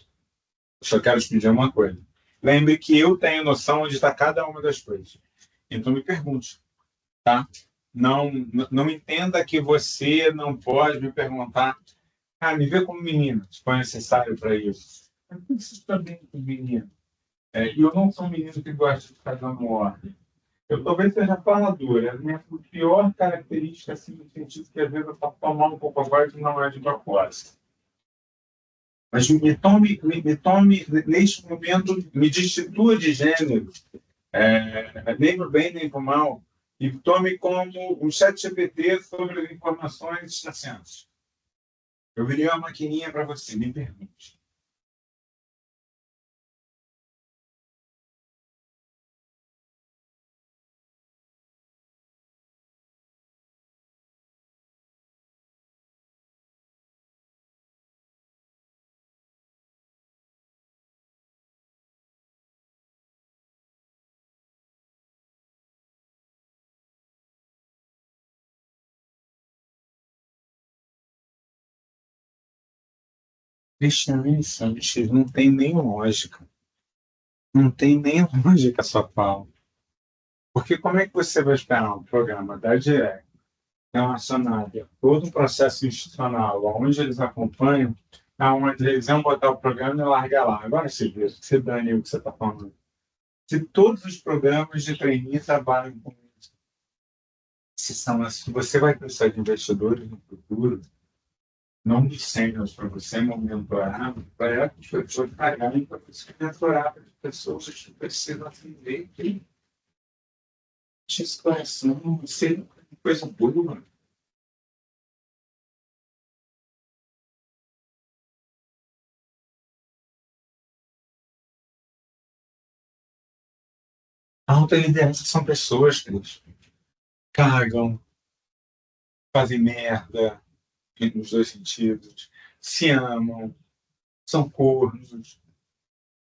Speaker 1: eu só quero te pedir uma coisa. Lembre que eu tenho noção onde está cada uma das coisas. Então me pergunte, tá? Não entenda que você não pode me perguntar. Me vê como menino, se for necessário para isso. Mas por que você está bem com menino? E eu não sou um menino que gosta de ficar dando ordem. Eu talvez seja faladora. A minha pior característica, assim, no sentido que às vezes eu posso tomar um pouco a voz e não é de propósito. Mas me tome, neste momento, me destitua de gênero, nem para o bem nem para o mal, e tome como um chat GPT sobre as informações distanciadas. Eu virei uma maquininha para você, me pergunte. Cristiano Sanches não tem nem lógica. Não tem nem lógica a sua fala. Porque como é que você vai esperar um programa da DIRECT relacionado a todo um processo institucional, onde eles acompanham, onde eles vão botar o programa e largar lá? Agora você dane o que você está falando. Se todos os programas de trainee trabalham com isso, se você vai precisar de investidores no futuro, não de sêniores para você monitorar, para as pessoas pagarem para você monitorar as pessoas que precisam atender que situação ser coisa boa. A alta liderança são pessoas que cagam, fazem merda, nos dois sentidos, se amam, são cornos,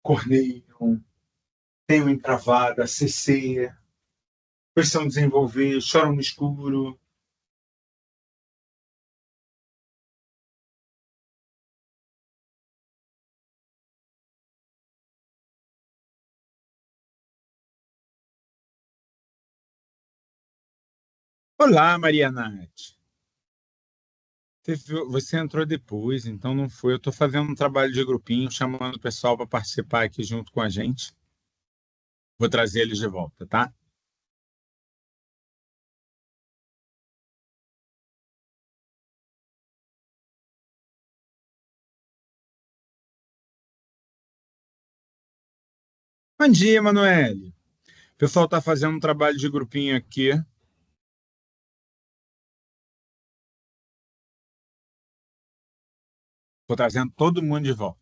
Speaker 1: corneiam, têm uma encravada, CC, precisam desenvolver, choram no escuro. Olá, Maria Nath. Você entrou depois, então não foi. Eu estou fazendo um trabalho de grupinho, chamando o pessoal para participar aqui junto com a gente. Vou trazer eles de volta, tá? Bom dia, Emanuele. O pessoal está fazendo um trabalho de grupinho aqui. Estou trazendo todo mundo de volta.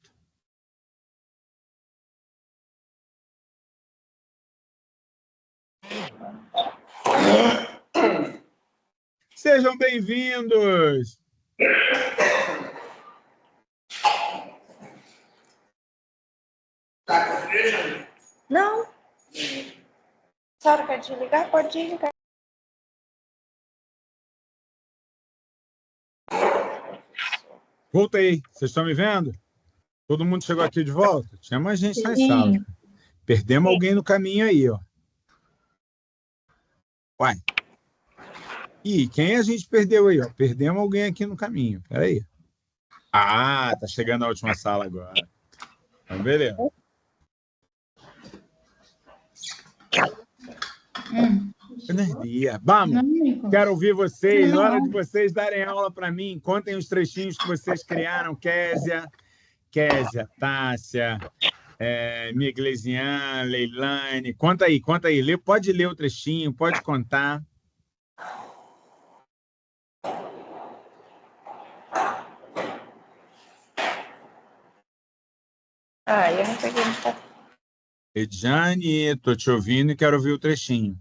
Speaker 1: Sejam bem-vindos!
Speaker 9: Não. Se a senhora quer desligar, pode desligar.
Speaker 1: Voltei. Vocês estão me vendo? Todo mundo chegou aqui de volta? Tinha mais gente nas
Speaker 2: Sim.
Speaker 1: salas. Perdemos alguém no caminho aí, ó. Uai. Ih, quem a gente perdeu aí, ó? Perdemos alguém aqui no caminho. Peraí. Ah, tá chegando a última sala agora. Então, beleza. Energia. Vamos! Quero ouvir vocês. Hora de vocês darem aula para mim. Contem os trechinhos que vocês criaram. Késia, Tássia, Miglesian, Leilane. Conta aí. Pode ler o trechinho, pode contar.
Speaker 9: Eu não peguei muita.
Speaker 1: Edjane, estou te ouvindo e quero ouvir o trechinho.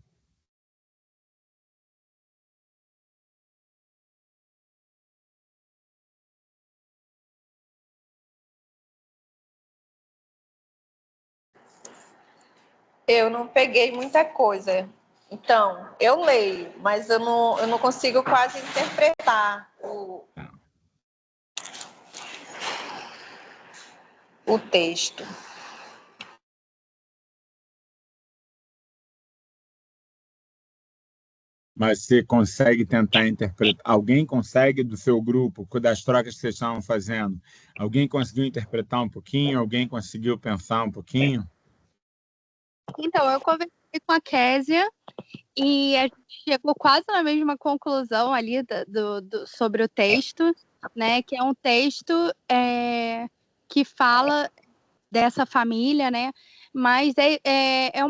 Speaker 9: Eu não peguei muita coisa. Então, eu leio, mas eu não consigo quase interpretar o texto.
Speaker 1: Mas você consegue tentar interpretar? Alguém consegue do seu grupo, das trocas que vocês estavam fazendo? Alguém conseguiu interpretar um pouquinho? Alguém conseguiu pensar um pouquinho?
Speaker 8: Então, eu conversei com a Késia e a gente chegou quase na mesma conclusão ali sobre o texto, né? Que é um texto que fala dessa família, né? Mas é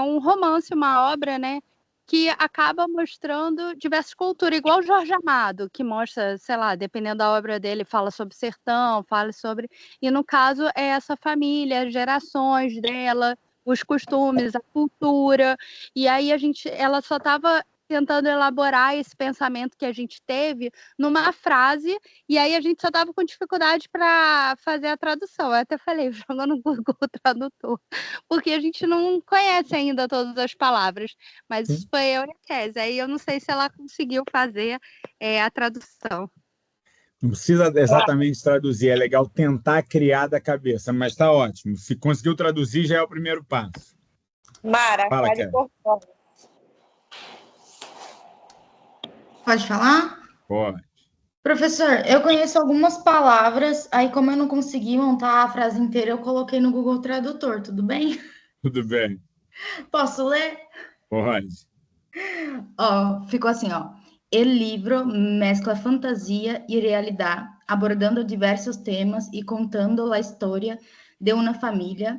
Speaker 8: um romance, uma obra, né? Que acaba mostrando diversas culturas, igual o Jorge Amado, que mostra, sei lá, dependendo da obra dele, fala sobre sertão, fala sobre... E no caso é essa família, as gerações dela, os costumes, a cultura, e aí ela só estava tentando elaborar esse pensamento que a gente teve numa frase, e aí a gente só estava com dificuldade para fazer a tradução. Eu até falei, joga no Google Tradutor, porque a gente não conhece ainda todas as palavras, mas isso foi eu e a Kézia, aí eu não sei se ela conseguiu fazer a tradução.
Speaker 1: Não precisa exatamente traduzir, é legal tentar criar da cabeça, mas está ótimo. Se conseguiu traduzir, já é o primeiro passo.
Speaker 9: Mara,
Speaker 1: fala,
Speaker 9: fale português.
Speaker 3: Pode falar?
Speaker 1: Pode.
Speaker 3: Professor, eu conheço algumas palavras, aí como eu não consegui montar a frase inteira, eu coloquei no Google Tradutor, tudo bem?
Speaker 1: Tudo bem.
Speaker 3: Posso ler?
Speaker 1: Pode.
Speaker 3: Ficou assim, El libro mezcla fantasía y realidad, abordando diversos temas y contando la historia de una familia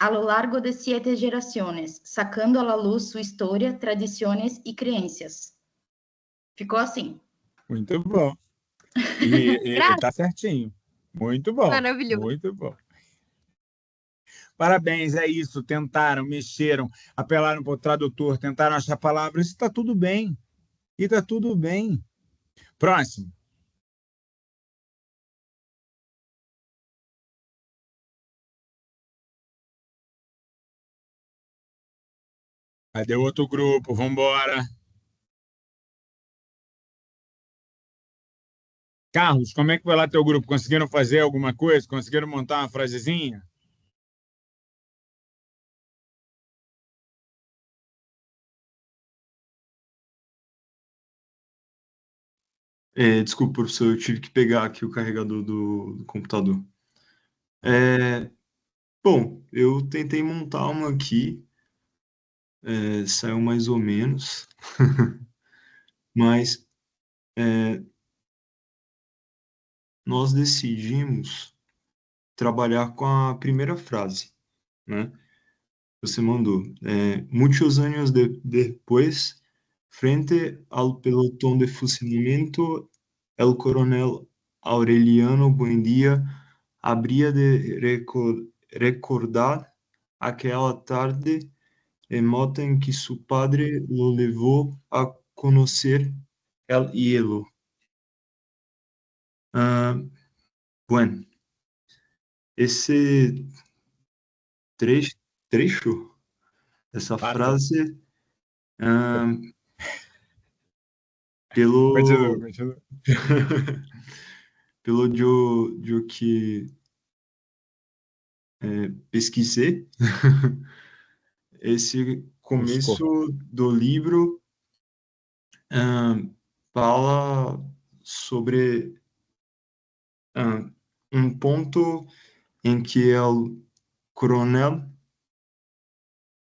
Speaker 3: a lo largo de 7 gerações, sacando a la luz sua história, tradições e crenças. Ficou assim.
Speaker 1: Muito bom. E tá certinho. Muito bom.
Speaker 8: Maravilhoso.
Speaker 1: Muito bom. Parabéns, é isso. Tentaram, mexeram, apelaram para o tradutor, tentaram achar palavras. Isso está tudo bem. E está tudo bem. Próximo. Cadê o outro grupo? Vamos embora. Carlos, como é que foi lá teu grupo? Conseguiram fazer alguma coisa? Conseguiram montar uma frasezinha?
Speaker 10: Desculpa, professor, eu tive que pegar aqui o carregador do computador. Bom, eu tentei montar uma aqui, saiu mais ou menos, mas nós decidimos trabalhar com a primeira frase, né? Você mandou. Muitos anos depois, frente ao pelotão de fuzilamento, el coronel Aureliano Buendia habría de recordar aquela tarde remota em que seu padre lo levou a conhecer El hielo. Bueno, esse trecho, essa frase, pelo que pesquisei, esse começo do livro fala sobre um ponto em que o coronel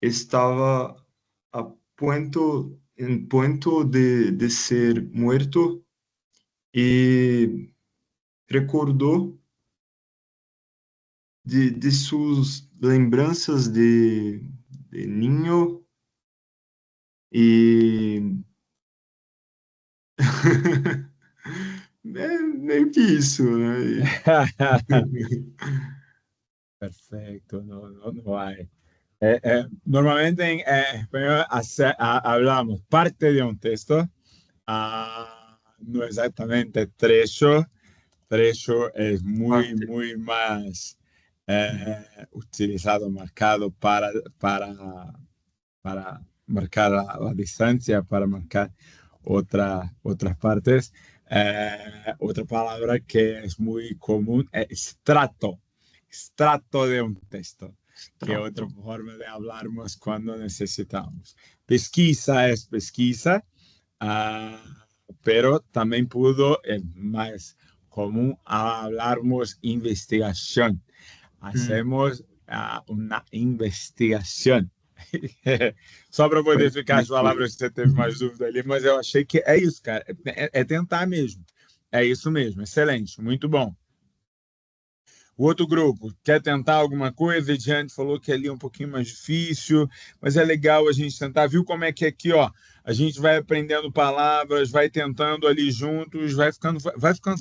Speaker 10: estava em ponto de ser morto e recordou de suas lembranças de ninho e é meio que isso, né?
Speaker 1: Perfecto, no hay. Normalmente en español hablamos parte de un texto, no exactamente trecho. Trecho es muy más utilizado, marcado para marcar la distancia, para marcar otras partes. Otra palabra que es muy común es extracto de un texto, que es otra forma de hablarmos cuando necesitamos. Pesquisa es pesquisa, pero también es más común hablarmos investigación. Hacemos una investigação. Só para poder ficar as palavras que você teve mais dúvida ali, mas eu achei que é isso, cara. É tentar mesmo. É isso mesmo. Excelente. Muito bom. O outro grupo quer tentar alguma coisa? A Ediane falou que ali é um pouquinho mais difícil, mas é legal a gente tentar. Viu como é que aqui, ó, a gente vai aprendendo palavras, vai tentando ali juntos, vai ficando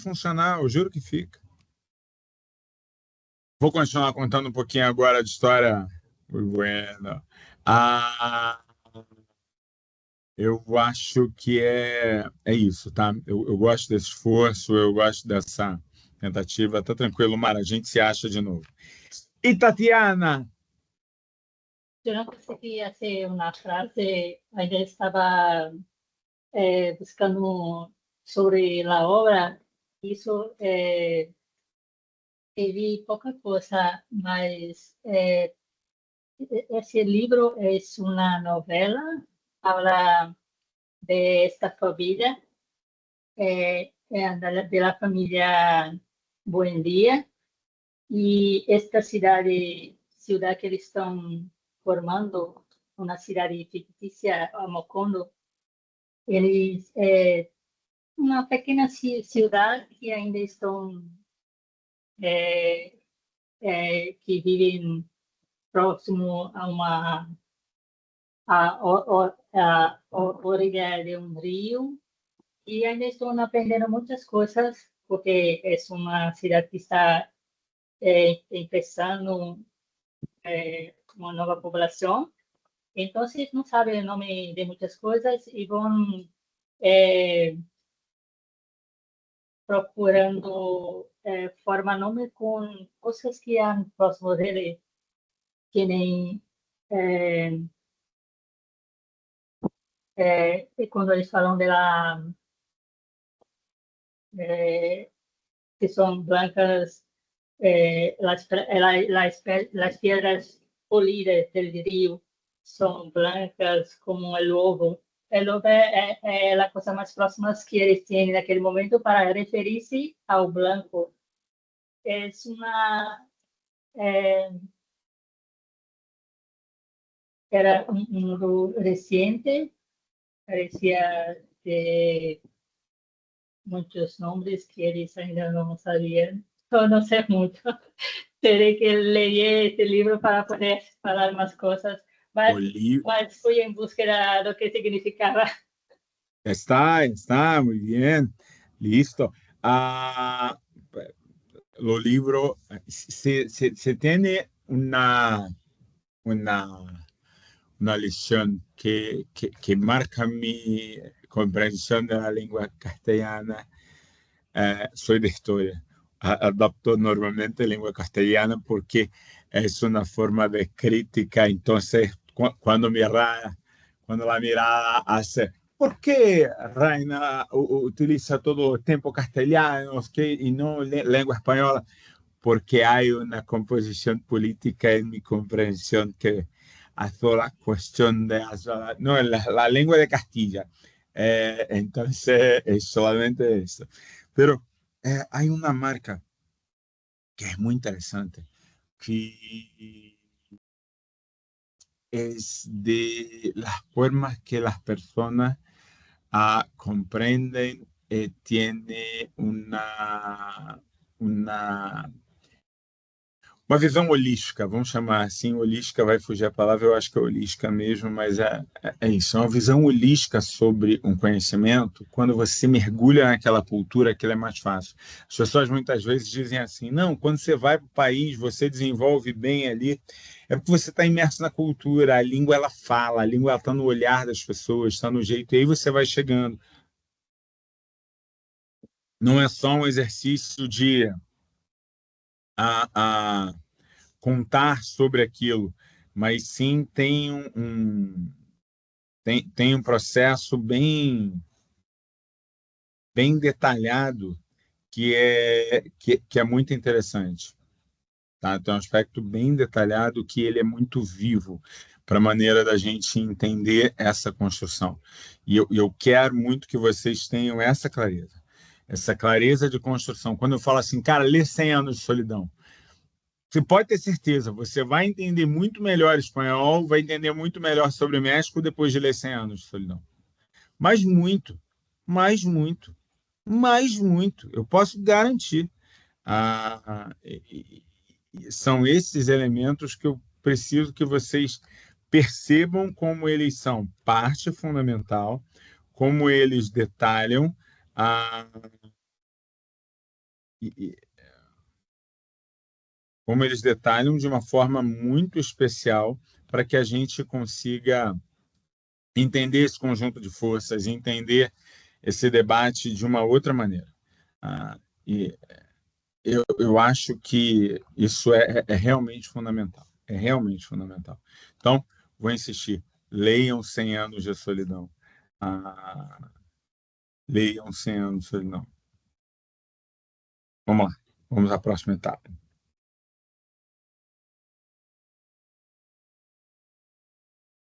Speaker 1: funcional. Eu juro que fica. Vou continuar contando um pouquinho agora de história. Muito bueno. Eu acho que é isso, tá? Eu gosto desse esforço, eu gosto dessa tentativa. Tá tranquilo, Mara, a gente se acha de novo. E Tatiana?
Speaker 2: Eu não consegui fazer uma frase, ainda estava buscando sobre a obra. Isso vi pouca coisa, mas esse livro é uma novela, habla de esta família, da família Buendia, e esta cidade que eles estão formando, uma cidade fictícia, Mocondo, eles uma pequena cidade que ainda estão que vivem próximo a orilla de um rio, e ainda estão aprendendo muitas coisas, porque é uma cidade que está começando uma nova população, então eles não sabem o nome de muitas coisas e vão procurando formar nome com coisas que há próximo dele, que nem quando eles falam que são blancas, las piedras polidas del río são blancas como o lobo. O lobo é a coisa mais próxima que eles têm naquele momento para referir-se ao branco. É uma era um livro recente, parecia de muitos nomes que eles ainda não sabiam. Eu não sei muito. Terei que ler esse livro para poder falar mais coisas, mas fui em busca do que significava.
Speaker 1: Está muy bien. Listo. Lo libro, se tiene una una lección que marca mi comprensión de la lengua castellana. Soy de historia. Adapto normalmente lengua castellana porque es una forma de crítica. Entonces, cuando la mirada hace, ¿por qué Reina utiliza todo el tiempo castellano y no lengua española? Porque hay una composición política en mi comprensión que hace la cuestión de la lengua de Castilla. Entonces, es solamente eso. Pero hay una marca que es muy interesante, que es de las formas que las personas comprenden, tiene uma visão holística, vamos chamar assim, holística, vai fugir a palavra, eu acho que é holística mesmo, mas é isso, é uma visão holística sobre um conhecimento. Quando você mergulha naquela cultura, aquilo é mais fácil. As pessoas muitas vezes dizem assim, não, quando você vai para o país, você desenvolve bem ali, é porque você está imerso na cultura, a língua ela fala, a língua está no olhar das pessoas, está no jeito, e aí você vai chegando. Não é só um exercício de contar sobre aquilo, mas sim tem um processo bem detalhado que é muito interessante. Tá? Tem um aspecto bem detalhado que ele é muito vivo para a maneira da gente entender essa construção. E eu quero muito que vocês tenham essa clareza de construção. Quando eu falo assim, cara, lê 100 anos de solidão, você pode ter certeza, você vai entender muito melhor espanhol, vai entender muito melhor sobre o México depois de ler 100 anos de solidão. Mas muito. Eu posso garantir. São esses elementos que eu preciso que vocês percebam como eles são parte fundamental, como eles detalham como eles detalham de uma forma muito especial para que a gente consiga entender esse conjunto de forças, entender esse debate de uma outra maneira. E eu acho que isso é realmente fundamental. É realmente fundamental. Então, vou insistir. Leiam 100 anos de solidão. Leiam 100 anos de solidão. Vamos lá. Vamos à próxima etapa.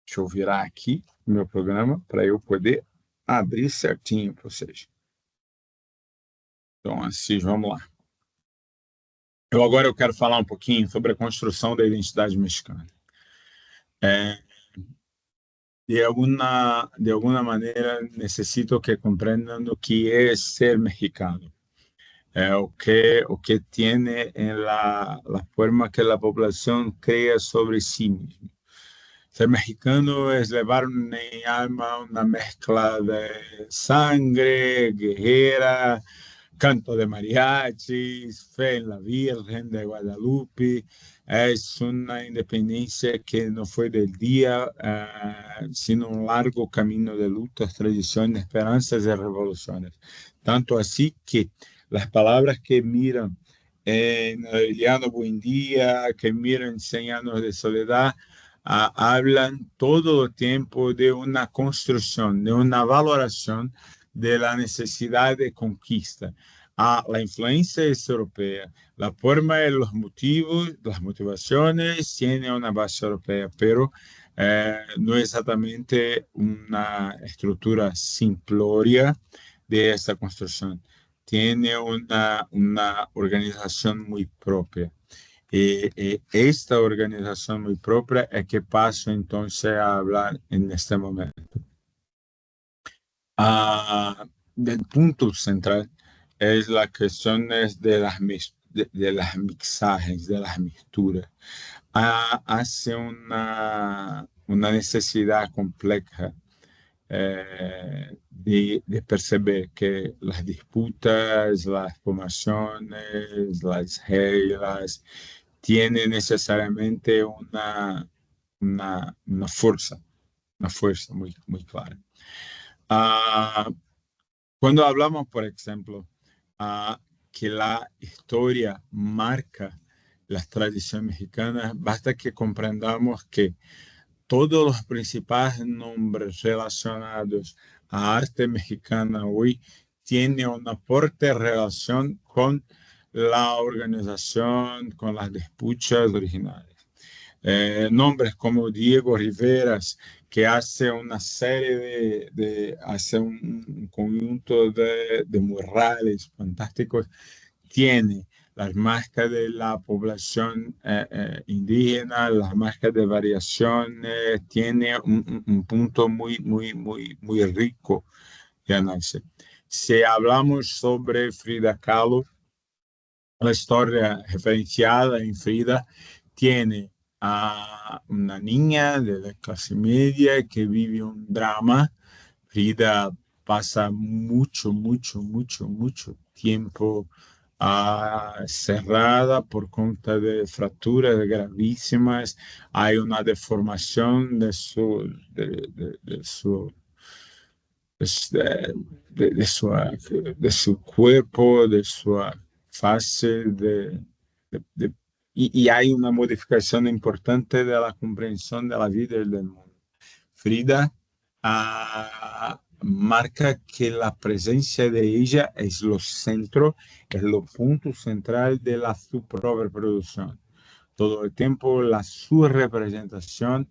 Speaker 1: Deixa eu virar aqui o meu programa para eu poder abrir certinho para vocês. Então, assim, vamos lá. Agora eu quero falar um pouquinho sobre a construção da identidade mexicana. De alguma maneira, necessito que compreendam o que é ser mexicano. O que tiene en la forma que la población crea sobre sí mismo. Ser mexicano es llevar en mi alma una mezcla de sangre guerrera, canto de mariachis, fe en la Virgen de Guadalupe. Es una independencia que no fue del día, sino un largo camino de luchas, tradiciones, esperanzas y revoluciones. Tanto así que las palabras que miran en Aureliano Buendía, que miran 100 años de soledad, hablan todo el tiempo de una construcción, de una valoración de la necesidad de conquista. La influencia es europea, la forma y los motivos, las motivaciones tienen una base europea, pero no es exactamente una estructura simplórea de esa construcción. Tiene una organización muy propia. Esta organización muy propia es que paso entonces a hablar en este momento. El punto central es la cuestión de las mixajes, de las mixturas. Hace una necesidad compleja de perceber que las disputas, las formaciones, las reglas, tienen necesariamente una fuerza muy, muy clara. Cuando hablamos, por ejemplo, que la historia marca las tradiciones mexicanas, basta que comprendamos que todos los principales nombres relacionados a arte mexicana hoy tienen una fuerte relación con la organización, con las disputas originales. Nombres como Diego Riveras, que hace una serie hace un conjunto de murales fantásticos, tiene las marcas de la población indígena, las marcas de variaciones, tiene un punto muy, muy, muy, muy rico de análisis. Si hablamos sobre Frida Kahlo, la historia referenciada en Frida tiene a una niña de la clase media que vive un drama. Frida pasa mucho tiempo cerrada por cuenta de fracturas gravísimas. Hay una deformación de su cuerpo, de su fase, y hay una modificación importante de la comprensión de la vida y del mundo. Frida marca que la presencia de ella es lo centro, es lo punto central de la subreproducción. Todo el tiempo la subrepresentación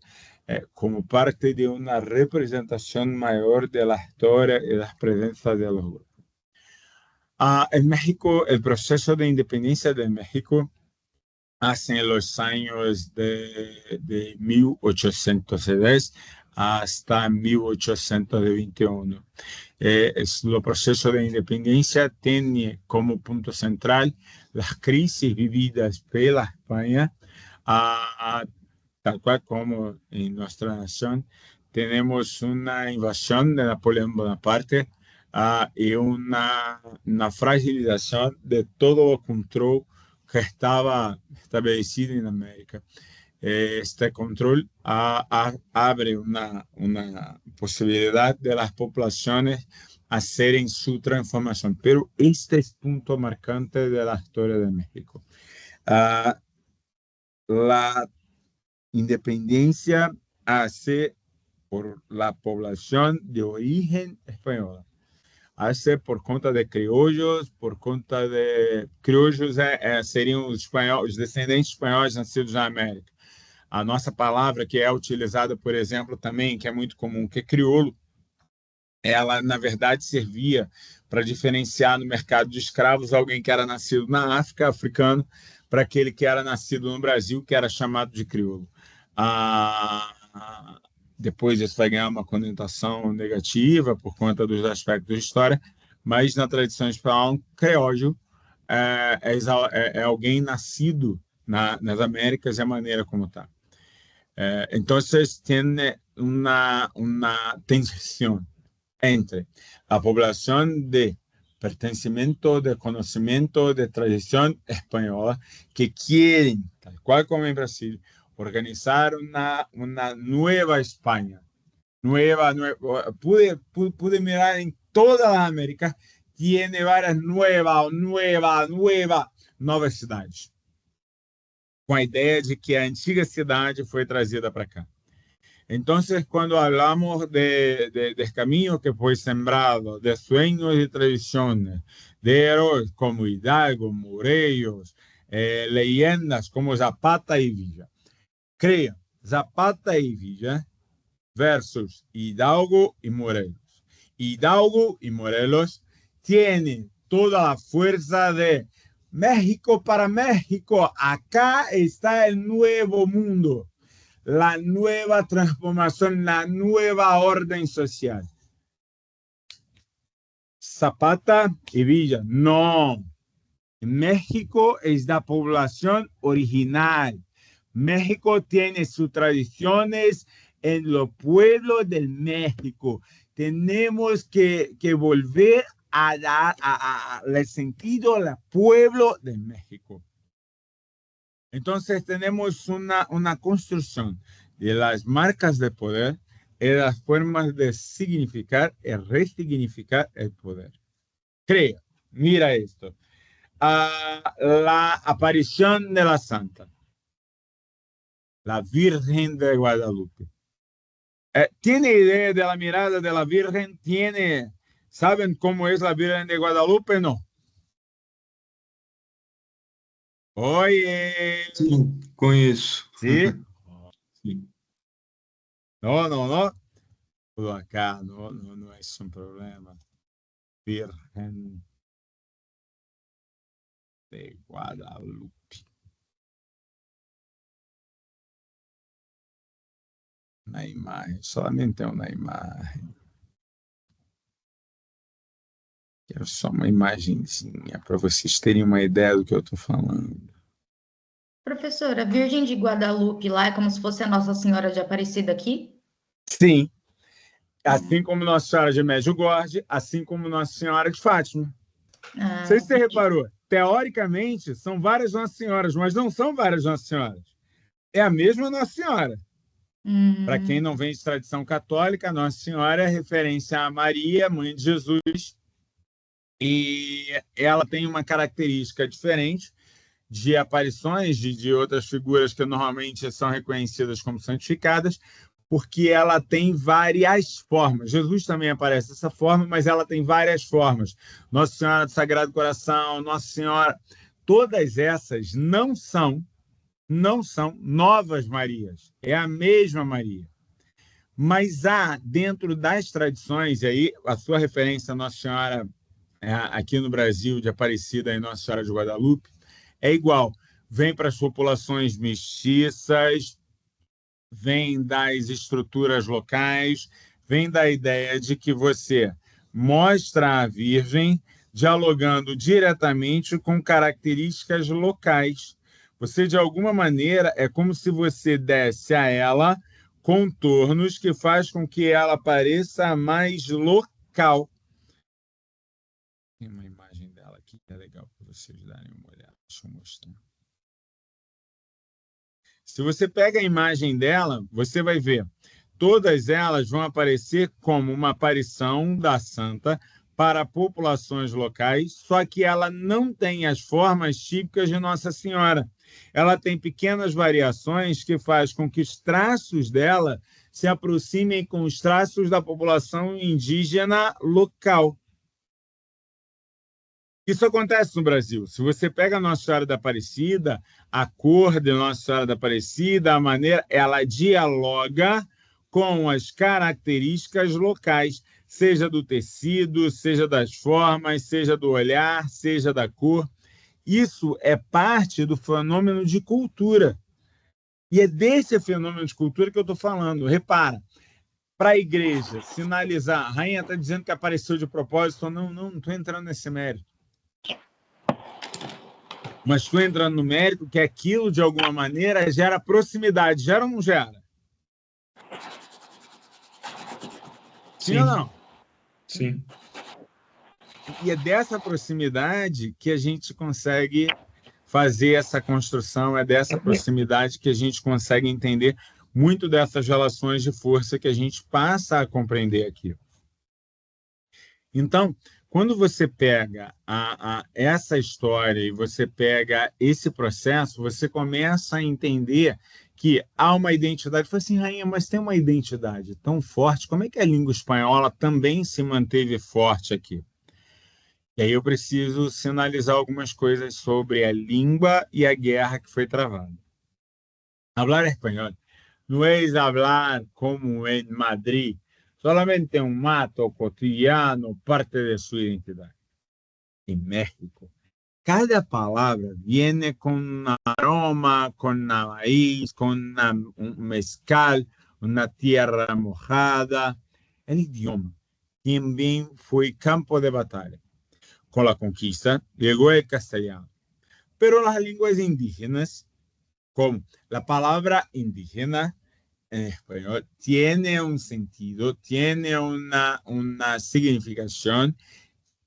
Speaker 1: como parte de una representación mayor de la historia y las presencias de los grupos. En México, el proceso de independencia de México hace los años de 1810 hasta 1821. El proceso de independencia tiene como punto central las crisis vividas por la España, tal cual como en nuestra nación tenemos una invasión de Napoleón Bonaparte y una fragilización de todo el control que estaba establecido en América. Este control abre una posibilidad de las poblaciones hacer su transformación, pero este es el punto marcante de la historia de México. La independencia hace por la población de origen española. Hace por conta de criollos, seriam os descendentes espanhóis nascidos na América. A nossa palavra que é utilizada, por exemplo, também, que é muito comum, que é crioulo, ela, na verdade, servia para diferenciar no mercado de escravos alguém que era nascido na África, africano, para aquele que era nascido no Brasil, que era chamado de crioulo. Depois isso vai ganhar uma conotação negativa por conta dos aspectos de história, mas na tradição espanhola, criollo é alguém nascido nas Américas e a maneira como está. Então, tem uma tensão entre a população de pertencimento, de conhecimento, de tradição espanhola, que querem, tal qual como em Brasil, organizar una nueva España. Pude mirar en toda la América, tiene varias nuevas cidades. Com a ideia de que a antiga cidade foi trazida para cá. Então, quando falamos del camino que foi sembrado, de sueños y tradiciones, de héroes como Hidalgo, Morelos, leyendas como Zapata y Villa. Creia, Zapata y Villa versus Hidalgo y Morelos. Hidalgo y Morelos tienen toda la fuerza de México para México. Acá está el nuevo mundo, la nueva transformación, la nueva orden social. Zapata y Villa, no. México es la población original. México tiene sus tradiciones en los pueblos del México. Tenemos que volver a dar el sentido al pueblo de México. Entonces tenemos una construcción de las marcas de poder y las formas de significar y resignificar el poder. Crea, mira esto. La aparición de la Santa, la Virgen de Guadalupe. ¿Tiene idea de la mirada de la Virgen? ¿Saben cómo es la Virgen de Guadalupe? No. Oye.
Speaker 10: Sim, conheço.
Speaker 1: ¿Sí?
Speaker 10: Sim.
Speaker 1: No. Por acá, no es un problema. Virgen de Guadalupe. Una imagen, solamente una imagen. Quero só uma imagenzinha para vocês terem uma ideia do que eu estou falando.
Speaker 3: Professora, a Virgem de Guadalupe lá é como se fosse a Nossa Senhora de Aparecida aqui?
Speaker 1: Sim. Assim como Nossa Senhora de Medjugorje, assim como Nossa Senhora de Fátima. Não sei se você reparou. Teoricamente, são várias Nossas Senhoras, mas não são várias Nossas Senhoras. É a mesma Nossa Senhora. Para quem não vem de tradição católica, Nossa Senhora é referência a Maria, mãe de Jesus, e ela tem uma característica diferente de aparições de outras figuras que normalmente são reconhecidas como santificadas, porque ela tem várias formas. Jesus também aparece dessa forma, mas ela tem várias formas. Nossa Senhora do Sagrado Coração, Nossa Senhora, todas essas não são novas Marias, é a mesma Maria. Mas há, dentro das tradições, e aí a sua referência a Nossa Senhora, aqui no Brasil, de Aparecida e Nossa Senhora de Guadalupe, é igual. Vem para as populações mestiças, vem das estruturas locais, vem da ideia de que você mostra a Virgem dialogando diretamente com características locais. Você, de alguma maneira, é como se você desse a ela contornos que faz com que ela pareça mais local. Tem uma imagem dela aqui que é legal para vocês darem uma olhada. Deixa eu mostrar. Se você pega a imagem dela, você vai ver. Todas elas vão aparecer como uma aparição da Santa para populações locais, só que ela não tem as formas típicas de Nossa Senhora. Ela tem pequenas variações que faz com que os traços dela se aproximem com os traços da população indígena local. Isso acontece no Brasil. Se você pega a Nossa Senhora da Aparecida, a cor de Nossa Senhora da Aparecida, a maneira, ela dialoga com as características locais, seja do tecido, seja das formas, seja do olhar, seja da cor. Isso é parte do fenômeno de cultura. E é desse fenômeno de cultura que eu estou falando. Repara, para a igreja sinalizar, a rainha está dizendo que apareceu de propósito, não estou entrando nesse mérito. Mas estou entrando no mérito que aquilo, de alguma maneira, gera proximidade. Gera ou não gera? Sim ou não?
Speaker 10: Sim.
Speaker 1: E é dessa proximidade que a gente consegue fazer essa construção, é dessa proximidade que a gente consegue entender muito dessas relações de força que a gente passa a compreender aqui. Então, quando você pega essa história e você pega esse processo, você começa a entender que há uma identidade. Fala assim, rainha, mas tem uma identidade tão forte, como é que a língua espanhola também se manteve forte aqui? E aí eu preciso sinalizar algumas coisas sobre a língua e a guerra que foi travada. Hablar espanhol não é hablar como em Madrid, solamente un mato cotidiano, parte de su identidad. En México, cada palabra viene con un aroma, con una maíz, con un mezcal, una tierra mojada. El idioma también fue campo de batalla. Con la conquista llegó el castellano. Pero las lenguas indígenas, como la palabra indígena, en español, tiene un sentido, tiene una significación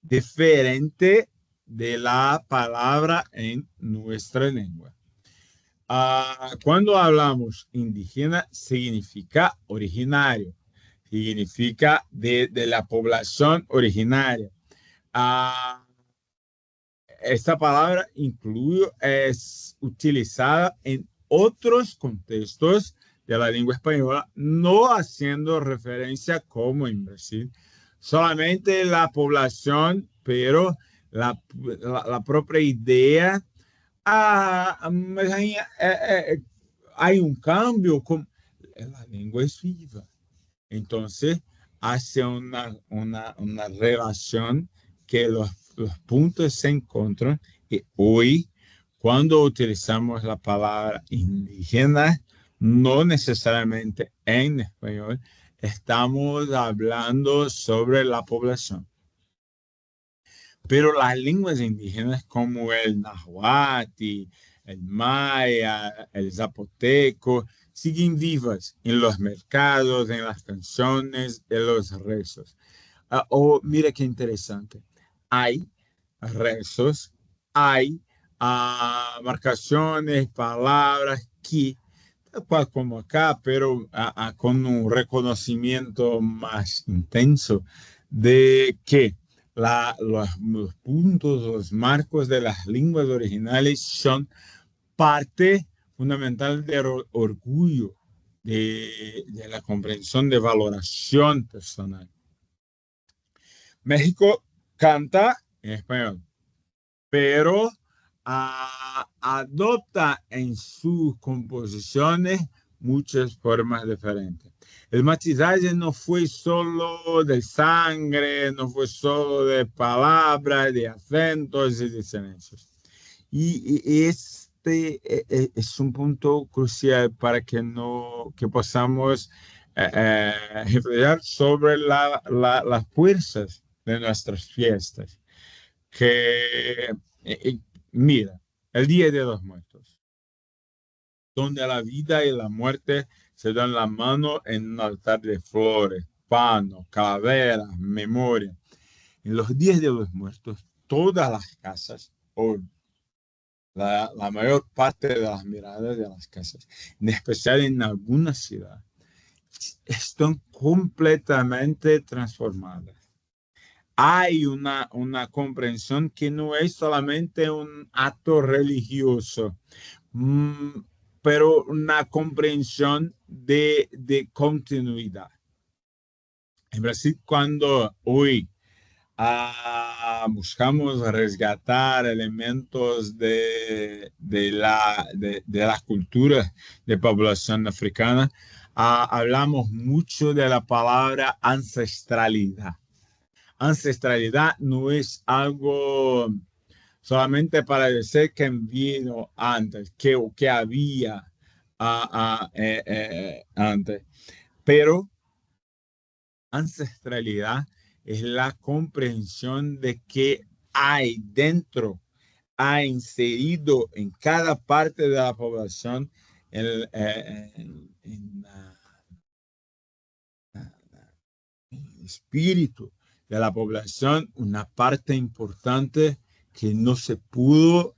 Speaker 1: diferente de la palabra en nuestra lengua. Cuando hablamos indígena, significa originario, significa de la población originaria. Esta palabra incluso es utilizada en otros contextos de la lengua española, no haciendo referencia como en Brasil, solamente la población, pero la propia idea. Mas aí hay un cambio, la lengua es viva. Entonces, hace una relación que los puntos se encuentran y hoy, cuando utilizamos la palabra indígena, no necesariamente en español, estamos hablando sobre la población. Pero las lenguas indígenas como el nahuatl, el maya, el zapoteco, siguen vivas en los mercados, en las canciones, en los rezos. Mira qué interesante. Hay rezos, hay marcaciones, palabras que, tal cual como acá, pero con un reconocimiento más intenso de que los puntos, los marcos de las lenguas originales son parte fundamental del orgullo, de la comprensión, de valoración personal. México canta en español, pero adopta en sus composiciones muchas formas diferentes. El mestizaje no fue solo de sangre, no fue solo de palabras, de acentos y de silencios. Y este es un punto crucial para que podamos reflexionar sobre las fuerzas de nuestras fiestas. Mira, el Día de los Muertos, donde la vida y la muerte se dan la mano en un altar de flores, panos, calaveras, memoria. En los días de los muertos, todas las casas, o la mayor parte de las miradas de las casas, en especial en alguna ciudad, están completamente transformadas. Hay una comprensión que no es solamente un acto religioso, pero una comprensión de continuidad. En Brasil, cuando hoy buscamos rescatar elementos de la cultura de población africana, hablamos mucho de la palabra ancestralidad. Ancestralidad no es algo solamente para decir que vino antes, que había antes, pero ancestralidad es la comprensión de que hay dentro, ha inserido en cada parte de la población el espíritu de la población, una parte importante que no se pudo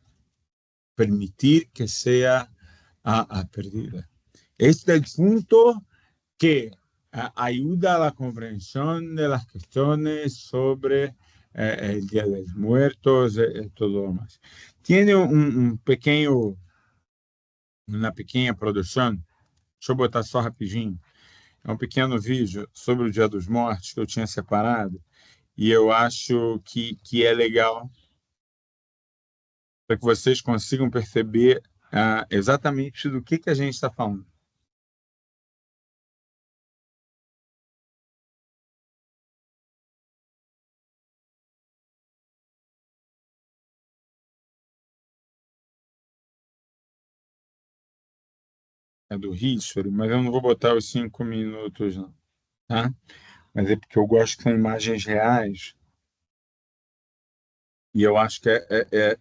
Speaker 1: permitir que sea perdida. Este es el punto que ayuda a la comprensión de las cuestiones sobre el Día de los Muertos y todo lo más. Tiene una pequeña produção. Deixa eu botar só rapidinho. É um pequeno vídeo sobre o Dia dos Mortos que eu tinha separado e eu acho que é legal para que vocês consigam perceber exatamente do que a gente está falando. É do History, mas eu não vou botar os 5 minutos, não, tá? Mas é porque eu gosto que são imagens reais e eu acho que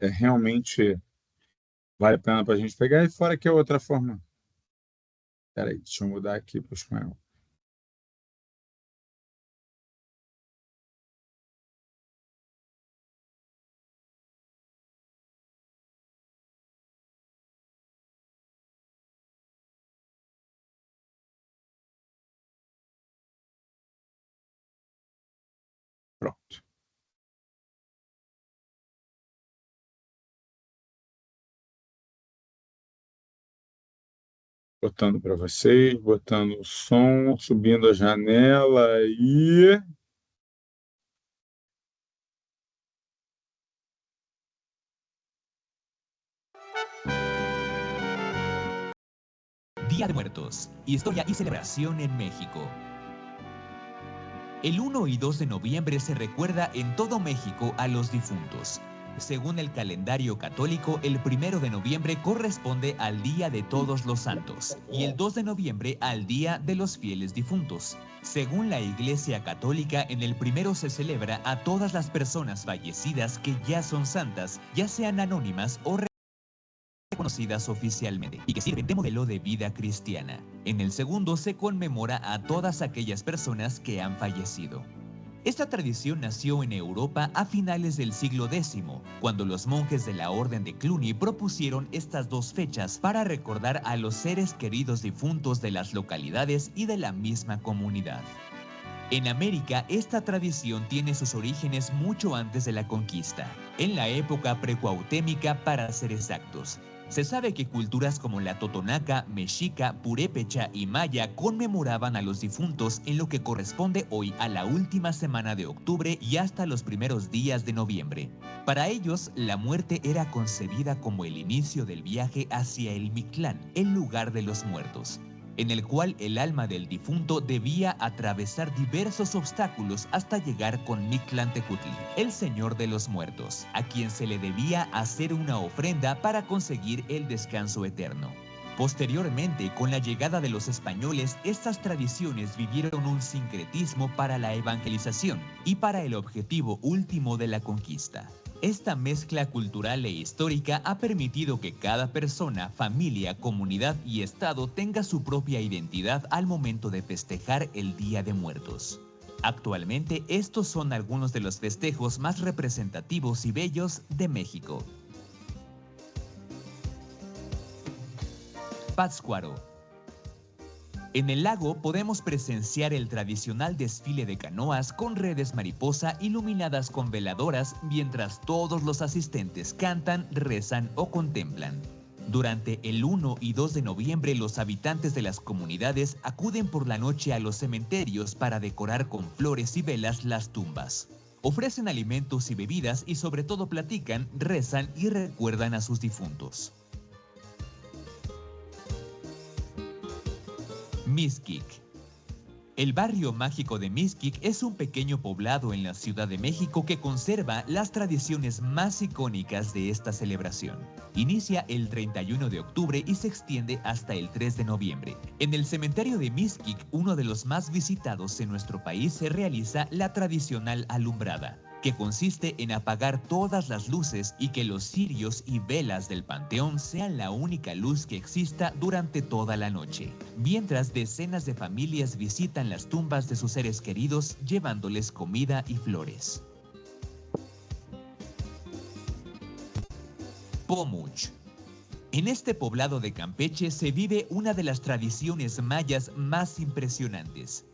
Speaker 1: realmente vale a pena para a gente pegar, e fora que é outra forma. Espera aí, deixa eu mudar aqui para o espanhol. Botando para vocês, botando o som, subindo a janela e...
Speaker 11: Día de Muertos, historia y celebración en México. El 1 y 2 de noviembre se recuerda en todo México a los difuntos. Según el calendario católico, el 1 de noviembre corresponde al Día de Todos los Santos y el 2 de noviembre al Día de los Fieles Difuntos. Según la Iglesia Católica, en el 1 se celebra a todas las personas fallecidas que ya son santas, ya sean anónimas o reconocidas oficialmente y que sirven de modelo de vida cristiana. En el 2 se conmemora a todas aquellas personas que han fallecido. Esta tradición nació en Europa a finales del siglo X, cuando los monjes de la Orden de Cluny propusieron estas dos fechas para recordar a los seres queridos difuntos de las localidades y de la misma comunidad. En América, esta tradición tiene sus orígenes mucho antes de la conquista, en la época precuautémica para ser exactos. Se sabe que culturas como la totonaca, mexica, purépecha y maya conmemoraban a los difuntos en lo que corresponde hoy a la última semana de octubre y hasta los primeros días de noviembre. Para ellos, la muerte era concebida como el inicio del viaje hacia el Mictlán, el lugar de los muertos, en el cual el alma del difunto debía atravesar diversos obstáculos hasta llegar con Mictlantecutli, el señor de los muertos, a quien se le debía hacer una ofrenda para conseguir el descanso eterno. Posteriormente, con la llegada de los españoles, estas tradiciones vivieron un sincretismo para la evangelización y para el objetivo último de la conquista. Esta mezcla cultural e histórica ha permitido que cada persona, familia, comunidad y estado tenga su propia identidad al momento de festejar el Día de Muertos. Actualmente, estos son algunos de los festejos más representativos y bellos de México. Pátzcuaro. En el lago podemos presenciar el tradicional desfile de canoas con redes mariposa iluminadas con veladoras mientras todos los asistentes cantan, rezan o contemplan. Durante el 1 y 2 de noviembre los habitantes de las comunidades acuden por la noche a los cementerios para decorar con flores y velas las tumbas. Ofrecen alimentos y bebidas y sobre todo platican, rezan y recuerdan a sus difuntos. Mixquic. El barrio mágico de Mixquic es un pequeño poblado en la Ciudad de México que conserva las tradiciones más icónicas de esta celebración. Inicia el 31 de octubre y se extiende hasta el 3 de noviembre. En el cementerio de Mixquic, uno de los más visitados en nuestro país, se realiza la tradicional alumbrada, que consiste en apagar todas las luces y que los cirios y velas del panteón sean la única luz que exista durante toda la noche, mientras decenas de familias visitan las tumbas de sus seres queridos llevándoles comida y flores. Pomuch. En este poblado de Campeche se vive una de las tradiciones mayas más impresionantes.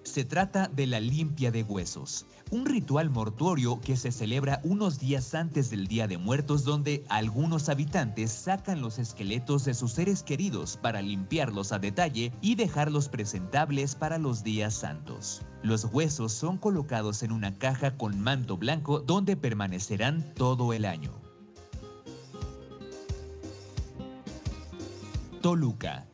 Speaker 11: Se trata de la limpia de huesos, un ritual mortuorio que se celebra unos días antes del Día de Muertos, donde algunos habitantes sacan los esqueletos de sus seres queridos para limpiarlos a detalle y dejarlos presentables para los días santos. Los huesos son colocados en una caja con manto blanco donde permanecerán todo el año. Toluca.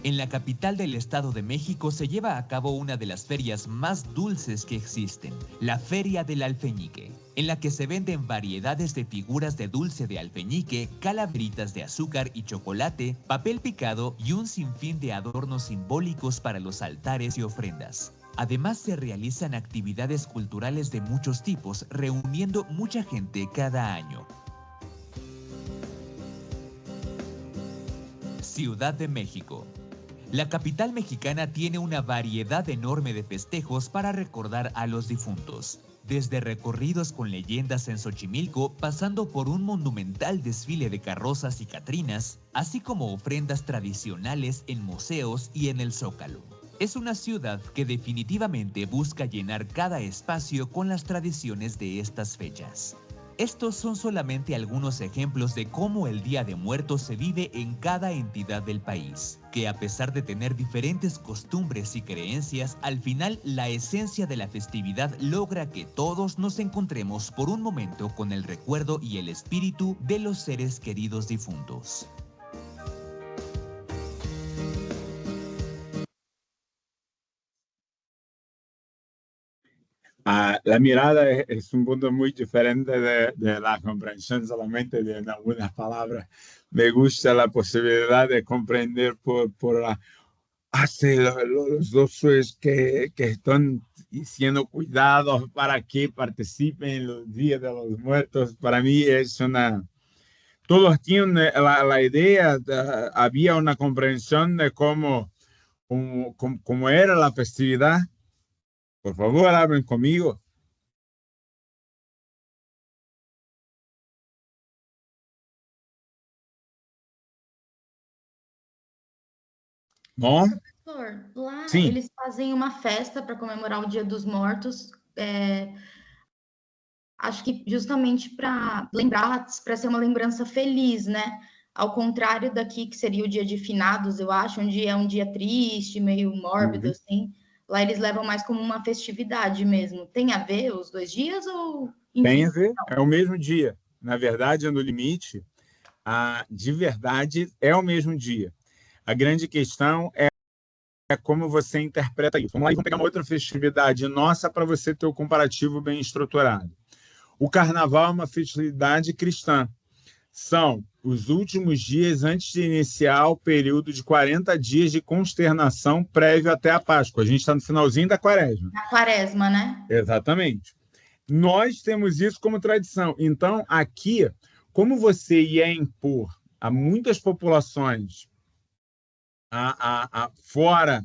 Speaker 11: En la capital del Estado de México se lleva a cabo una de las ferias más dulces que existen, la Feria del Alfeñique, en la que se venden variedades de figuras de dulce de alfeñique, calaveritas de azúcar y chocolate, papel picado y un sinfín de adornos simbólicos para los altares y ofrendas. Además, se realizan actividades culturales de muchos tipos, reuniendo mucha gente cada año. Ciudad de México. La capital mexicana tiene una variedad enorme de festejos para recordar a los difuntos. Desde recorridos con leyendas en Xochimilco, pasando por un monumental desfile de carrozas y catrinas, así como ofrendas tradicionales en museos y en el Zócalo. Es una ciudad que definitivamente busca llenar cada espacio con las tradiciones de estas fechas. Estos son solamente algunos ejemplos de cómo el Día de Muertos se vive en cada entidad del país, que a pesar de tener diferentes costumbres y creencias, al final la esencia de la festividad logra que todos nos encontremos por un momento con el recuerdo y el espíritu de los seres queridos difuntos.
Speaker 1: La mirada es un punto muy diferente de la comprensión solamente de algunas palabras. Me gusta la posibilidad de comprender por los docentes que están siendo cuidados para que participen en los días de los muertos. Para mí es una... Todos tienen la idea, había una comprensión de cómo era la festividad. Por favor, hablen conmigo. Bom?
Speaker 3: Professor, lá
Speaker 1: Sim.
Speaker 3: eles fazem uma festa para comemorar o Dia dos Mortos, acho que justamente para lembrar, para ser uma lembrança feliz, né? Ao contrário daqui, que seria o Dia de Finados, eu acho, onde é um dia triste, meio mórbido, assim. Lá eles levam mais como uma festividade mesmo. Tem a ver os 2 dias ou...
Speaker 1: Tem a ver, é o mesmo dia. Na verdade, no limite, de verdade, é o mesmo dia. A grande questão é como você interpreta isso. Vamos lá e vamos pegar uma outra festividade nossa para você ter o comparativo bem estruturado. O Carnaval é uma festividade cristã. São os últimos dias antes de iniciar o período de 40 dias de consternação prévio até a Páscoa. A gente está no finalzinho da Quaresma.
Speaker 3: Na Quaresma, né?
Speaker 1: Exatamente. Nós temos isso como tradição. Então, aqui, como você ia impor a muitas populações fora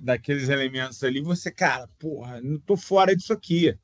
Speaker 1: daqueles elementos ali, você, cara, porra, não estou fora disso aqui.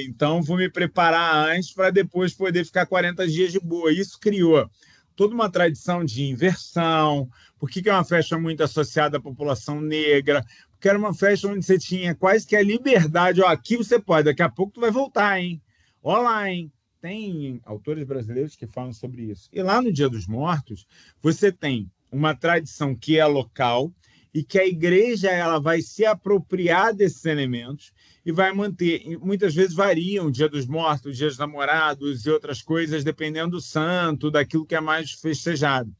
Speaker 1: Então vou me preparar antes para depois poder ficar 40 dias de boa. Isso criou toda uma tradição de inversão. Por que é uma festa muito associada à população negra? Porque era uma festa onde você tinha quase que a liberdade. Ó, aqui você pode, daqui a pouco tu vai voltar, hein? Ó lá, hein? Tem autores brasileiros que falam sobre isso. E lá no Dia dos Mortos, você tem uma tradição que é local e que a igreja ela vai se apropriar desses elementos e vai manter. Muitas vezes variam o Dia dos Mortos, o Dia dos Namorados e outras coisas, dependendo do santo, daquilo que é mais festejado.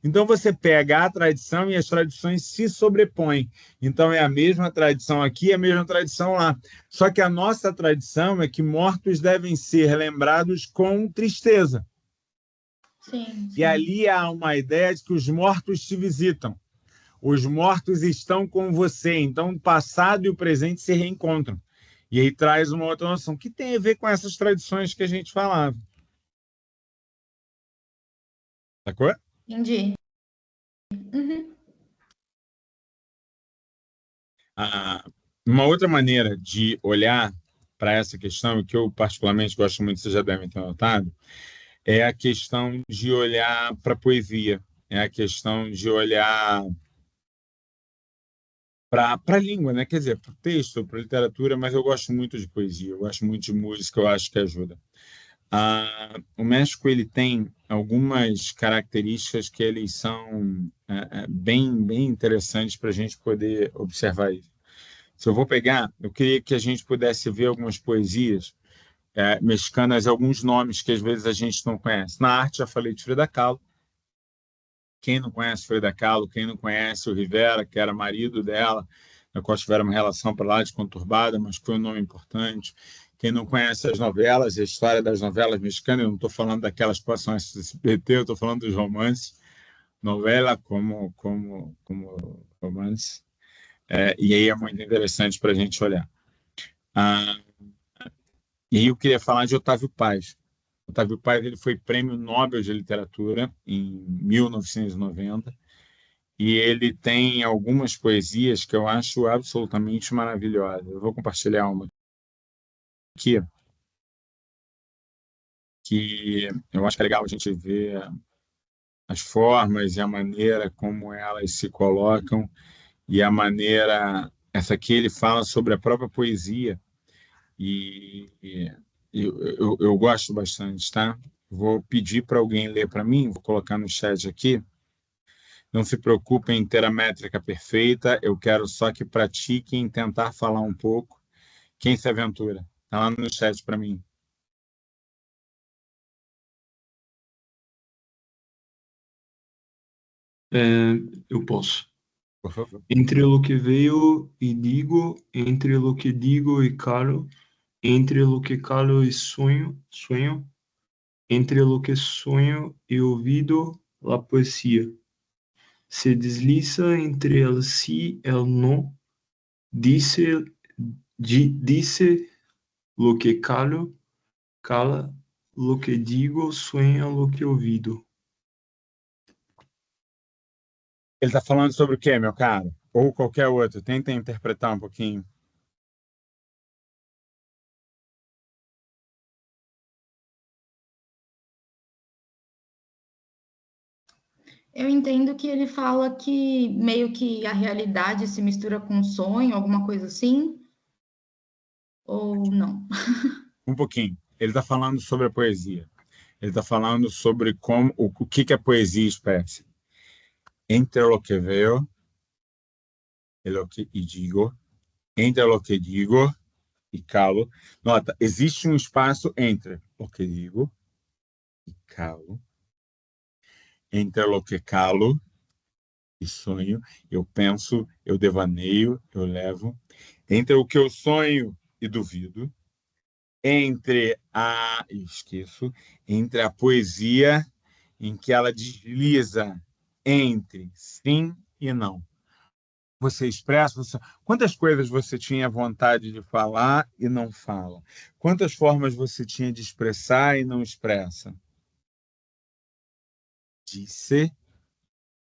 Speaker 1: Então, você pega a tradição e as tradições se sobrepõem. Então, é a mesma tradição aqui, é a mesma tradição lá. Só que a nossa tradição é que mortos devem ser lembrados com tristeza.
Speaker 3: Sim.
Speaker 1: E ali há uma ideia de que os mortos te visitam. Os mortos estão com você. Então, o passado e o presente se reencontram. E aí traz uma outra noção que tem a ver com essas tradições que a gente falava. Sacou?
Speaker 3: Entendi. Uhum.
Speaker 1: Uma outra maneira de olhar para essa questão, que eu particularmente gosto muito, vocês já devem ter notado, é a questão de olhar para a poesia, é a questão de olhar para a língua, né? Quer dizer, para o texto, para a literatura, mas eu gosto muito de poesia, eu gosto muito de música, eu acho que ajuda. O México ele tem algumas características que eles são bem interessantes para a gente poder observar isso. Se eu vou pegar, eu queria que a gente pudesse ver algumas poesias mexicanas, alguns nomes que às vezes a gente não conhece. Na arte, já falei de Frida Kahlo. Quem não conhece Frida Kahlo, quem não conhece o Rivera, que era marido dela, na qual tiveram uma relação para lá de conturbada, mas foi um nome importante. Quem não conhece as novelas e a história das novelas mexicanas, eu não estou falando daquelas que passam no SBT, eu estou falando dos romances, novela como romance. E aí é muito interessante para a gente olhar. E aí eu queria falar de Otávio Paz. Otávio Paz ele foi Prêmio Nobel de Literatura em 1990 e ele tem algumas poesias que eu acho absolutamente maravilhosas. Eu vou compartilhar uma aqui, que eu acho que é legal a gente ver as formas e a maneira como elas se colocam e a maneira... Essa aqui ele fala sobre a própria poesia e eu gosto bastante, tá? Vou pedir para alguém ler para mim, vou colocar no chat aqui. Não se preocupem em ter a métrica perfeita, eu quero só que pratiquem tentar falar um pouco. Quem se aventura? Está lá no chat para mim.
Speaker 10: Eu posso.
Speaker 1: Por favor.
Speaker 10: Entre lo que veo y digo, entre lo que digo y calo, entre lo que calo y sueño, entre lo que sueño y olvido, la poesía. Se desliza entre el sí y el no, dice lo que cala lo que digo, sueña lo que olvido.
Speaker 1: Ele está falando sobre o quê, meu caro? Ou qualquer outro? Tenta interpretar um pouquinho.
Speaker 3: Eu entendo que ele fala que meio que a realidade se mistura com o sonho, alguma coisa assim, ou não?
Speaker 1: Um pouquinho. Ele está falando sobre a poesia. Ele está falando sobre como, o que a poesia expressa. Entre lo que veo e digo, entre lo que digo e calo. Nota, existe um espaço entre o que digo e calo, entre lo que calo e sonho, eu penso, eu devaneio, eu levo, entre o que eu sonho e duvido, entre a poesia em que ela desliza entre sim e não. Você expressa, quantas coisas você tinha vontade de falar e não fala? Quantas formas você tinha de expressar e não expressa? Disse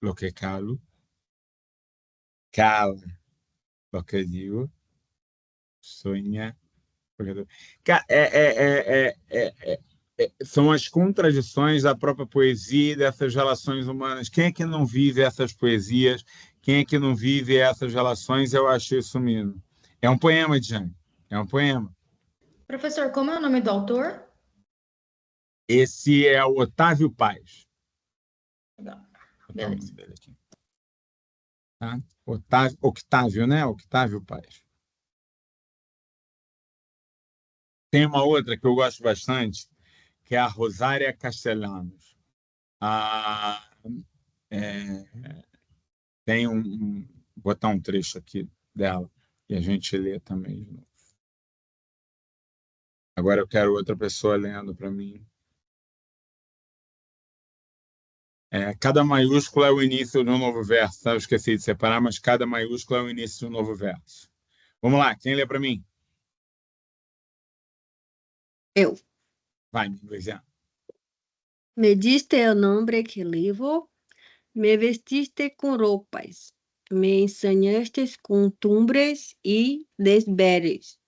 Speaker 1: lo que calo, cala lo que digo, sonha. São as contradições da própria poesia e dessas relações humanas. Quem é que não vive essas poesias? Quem é que não vive essas relações? Eu acho isso mesmo. É um poema, Diane. É um poema.
Speaker 3: Professor, como é o nome do autor?
Speaker 1: Esse é o Otávio Paz.
Speaker 3: Legal.
Speaker 1: Beleza. Dele aqui. Tá? Octávio, né? Octávio Paz. Tem uma outra que eu gosto bastante, que é a Rosária Castellanos. Tem vou botar um trecho aqui dela e a gente lê também de novo. Agora eu quero outra pessoa lendo para mim. Cada maiúsculo é o início de um novo verso. Tá? Eu esqueci de separar, mas cada maiúsculo é o início de um novo verso. Vamos lá, quem lê para mim?
Speaker 12: Eu.
Speaker 1: Vai, Luiziana.
Speaker 12: Me diste el nombre que levo, me vestiste con ropas, me enseñaste costumbres y desveres.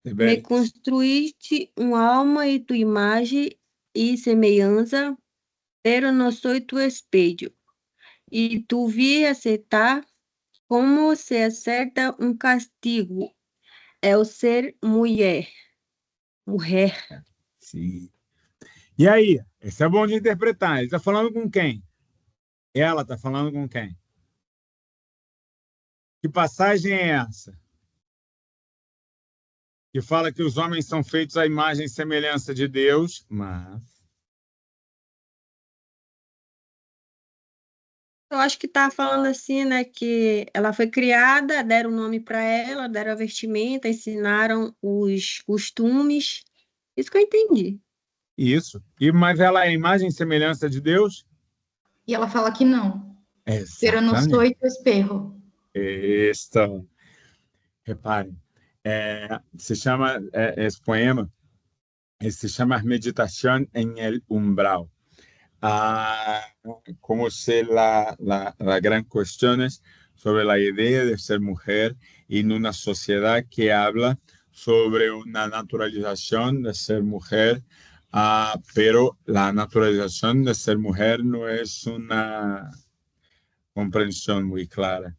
Speaker 12: Me construiste uma alma e tu imagem e semelhança, pero não sou tu espelho. E tu vi acertar como se acerta um castigo. É o ser mulher. Mulher.
Speaker 1: Sim. E aí? Esse é bom de interpretar. Ele está falando com quem? Ela está falando com quem? Que passagem é essa? Que fala que os homens são feitos à imagem e semelhança de Deus, mas...
Speaker 12: Eu acho que tá falando assim, né, que ela foi criada, deram o nome para ela, deram a vestimenta, ensinaram os costumes. Isso que eu entendi.
Speaker 1: Isso. Mas ela é a imagem e semelhança de Deus?
Speaker 3: E ela fala que não.
Speaker 1: Exatamente.
Speaker 3: Pero no soy tu espejo.
Speaker 1: Isso. Reparem. Esse poema se chama Meditación en el Umbral. Como se la gran cuestión es sobre la idea de ser mujer en una sociedad que habla sobre una naturalización de ser mujer, pero la naturalización de ser mujer no es una comprensión muy clara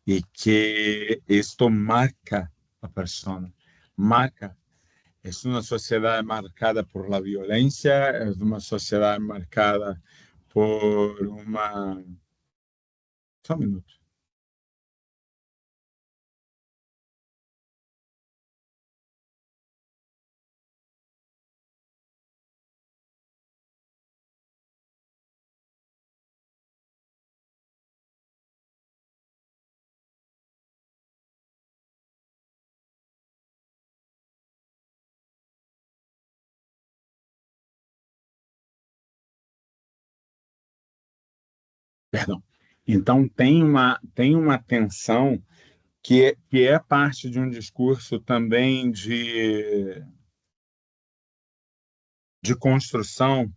Speaker 1: y que esto marca a persona, marca É uma sociedade marcada por la violência, é uma sociedade marcada por uma... Só um minuto. Perdão. Então, tem uma tensão que é parte de um discurso também de construção.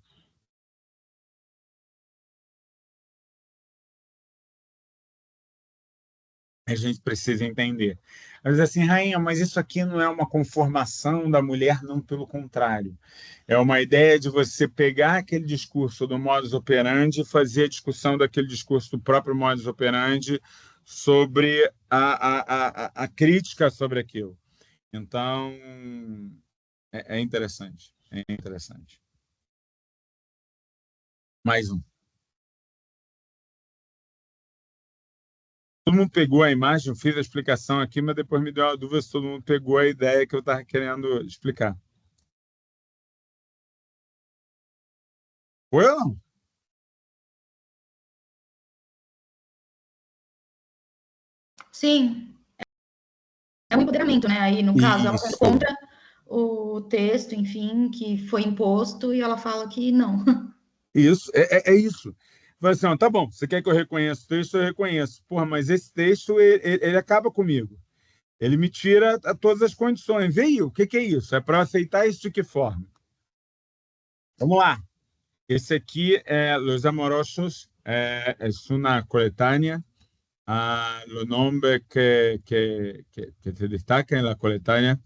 Speaker 1: A gente precisa entender. Mas assim, rainha, mas isso aqui não é uma conformação da mulher, não, pelo contrário. É uma ideia de você pegar aquele discurso do modus operandi e fazer a discussão daquele discurso do próprio modus operandi sobre a crítica sobre aquilo. Então, é interessante. É interessante. Mais um. Todo mundo pegou a imagem, eu fiz a explicação aqui, mas depois me deu uma dúvida se todo mundo pegou a ideia que eu estava querendo explicar. Foi ou não?
Speaker 3: Sim. É um empoderamento, né? Aí, no caso, ela
Speaker 1: Isso.
Speaker 3: contra o texto, enfim, que foi imposto, e ela fala que não.
Speaker 1: Isso, é isso. Fala assim, ó, tá bom, você quer que eu reconheça o texto? Eu reconheço. Porra, mas esse texto, ele acaba comigo. Ele me tira todas as condições. Veio, o que é isso? É para aceitar isso de que forma? Vamos lá. Esse aqui é Los Amorosos, é uma coletânea. O nome que se destaca en la coletánea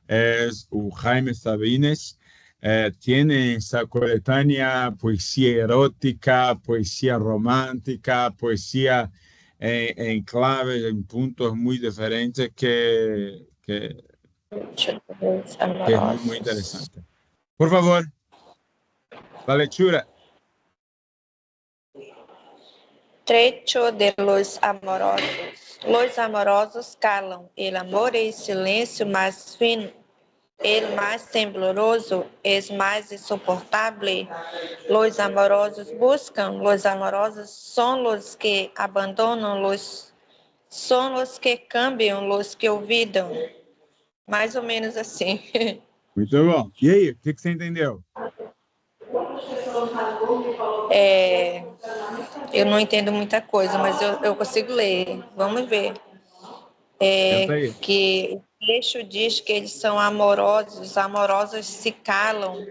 Speaker 1: es Jaime Sabines. Tiene esa coletánea poesía erótica, poesía romántica, poesía en claves, en puntos muy diferentes que es muy interesante. Por favor, la lectura.
Speaker 9: Trecho de los amorosos. Los amorosos calam, el amor es silencio más fino, el más tembloroso es más insoportable. Los amorosos buscan, los amorosos son los que abandonan, son los que cambiam, los que olvidam. Mais ou menos assim.
Speaker 1: Muito bom. E aí, o que você entendeu?
Speaker 9: Eu não entendo muita coisa, mas eu consigo ler. Vamos ver. Que o texto diz que eles são amorosos, os amorosos se calam,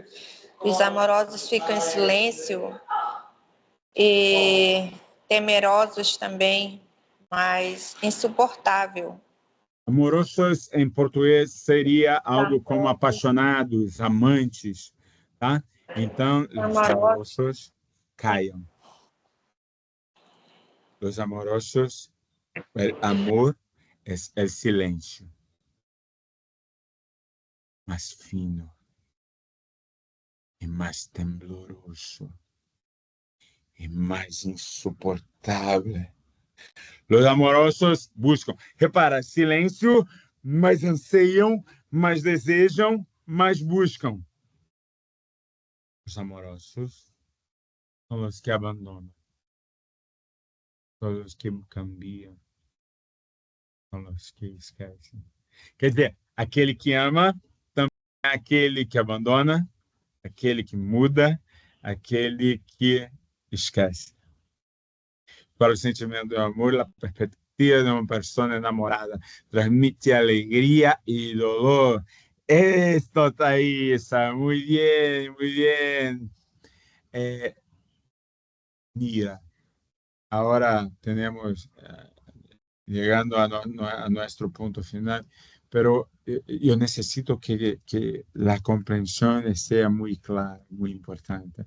Speaker 9: os amorosos ficam em silêncio e temerosos também, mas insuportável.
Speaker 1: Amorosos, em português, seria algo como apaixonados, amantes, tá? Então, os amorosos caiam. Os amorosos, o amor é o silêncio, mais fino e mais tembloroso e mais insuportável. Os amorosos buscam. Repara, silêncio, mas anseiam, mas desejam, mas buscam. Os amorosos são os que abandonam. São os que cambiam. São os que esquecem. Quer dizer, aquele que ama também é aquele que abandona, aquele que muda, aquele que esquece. Para o sentimento do amor, a perspectiva de uma pessoa enamorada transmite alegria e dolor. Esto, Thaisa, muy bien, muy bien. Mira, ahora tenemos, llegando a nuestro punto final, pero yo necesito que la comprensión sea muy clara, muy importante.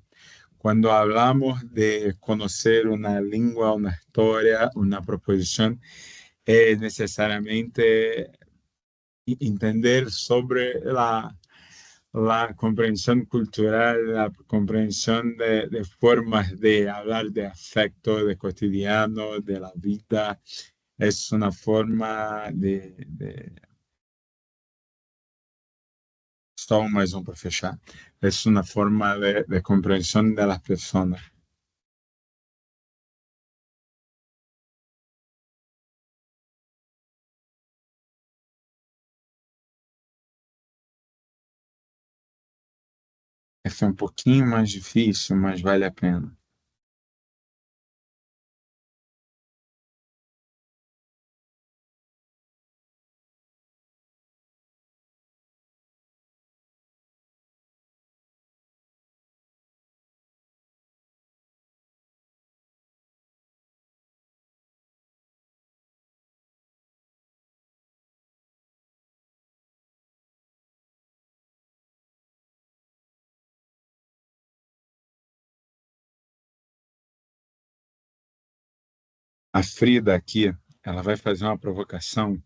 Speaker 1: Cuando hablamos de conocer una lengua, una historia, una proposición, necesariamente entender sobre la comprensión cultural, la comprensión de formas de hablar de afecto, de cotidiano, de la vida. Es una forma só mais um para fechar. Es una forma de comprensión de las personas. Esse é um pouquinho mais difícil, mas vale a pena. A Frida aqui, ela vai fazer uma provocação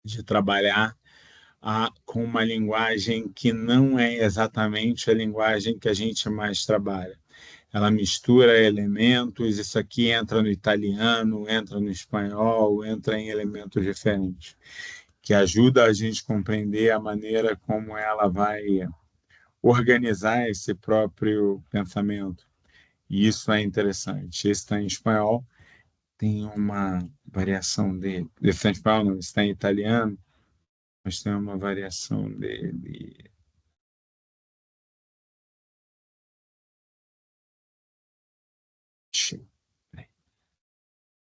Speaker 1: de trabalhar com uma linguagem que não é exatamente a linguagem que a gente mais trabalha. Ela mistura elementos, isso aqui entra no italiano, entra no espanhol, entra em elementos diferentes, que ajuda a gente a compreender a maneira como ela vai organizar esse próprio pensamento. E isso é interessante. Esse está em espanhol, tem uma variação dele. Esse está em espanhol, não, esse está em italiano, mas tem uma variação dele.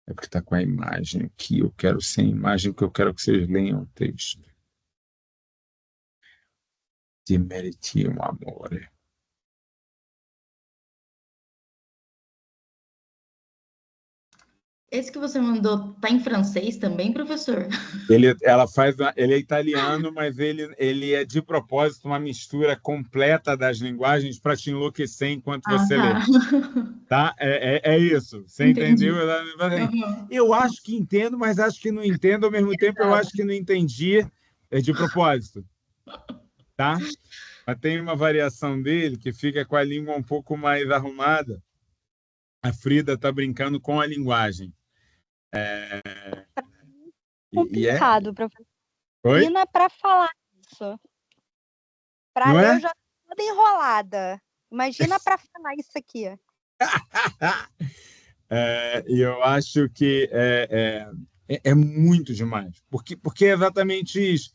Speaker 1: É porque está com a imagem aqui. Eu quero sem imagem, porque eu quero que vocês leiam o texto. Ti meriti um amore.
Speaker 3: Esse que você mandou tá em francês também, professor?
Speaker 1: Ele é italiano, mas ele é de propósito uma mistura completa das linguagens para te enlouquecer enquanto você lê. Tá? É isso. Você
Speaker 3: Entendi.
Speaker 1: entendeu? Eu acho que entendo, mas acho que não entendo. Ao mesmo tempo, eu acho que não entendi. É de propósito. Tá? Mas tem uma variação dele que fica com a língua um pouco mais arrumada. A Frida está brincando com a linguagem.
Speaker 8: Complicado, professor.
Speaker 1: Oi?
Speaker 8: Imagina para falar isso. Para
Speaker 1: Não
Speaker 8: ler,
Speaker 1: é?
Speaker 8: eu já tô toda enrolada. Imagina para falar isso aqui.
Speaker 1: E eu acho que é muito demais. Porque é exatamente isso.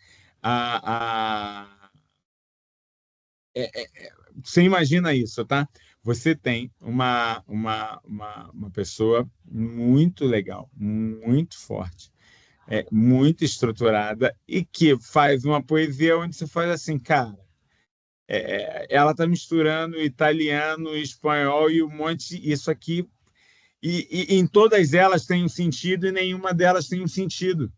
Speaker 1: Você imagina isso, tá? Você tem uma pessoa muito legal, muito forte, muito estruturada e que faz uma poesia onde você faz assim, cara, ela está misturando italiano, espanhol e um monte, isso aqui, e em todas elas tem um sentido e nenhuma delas tem um sentido.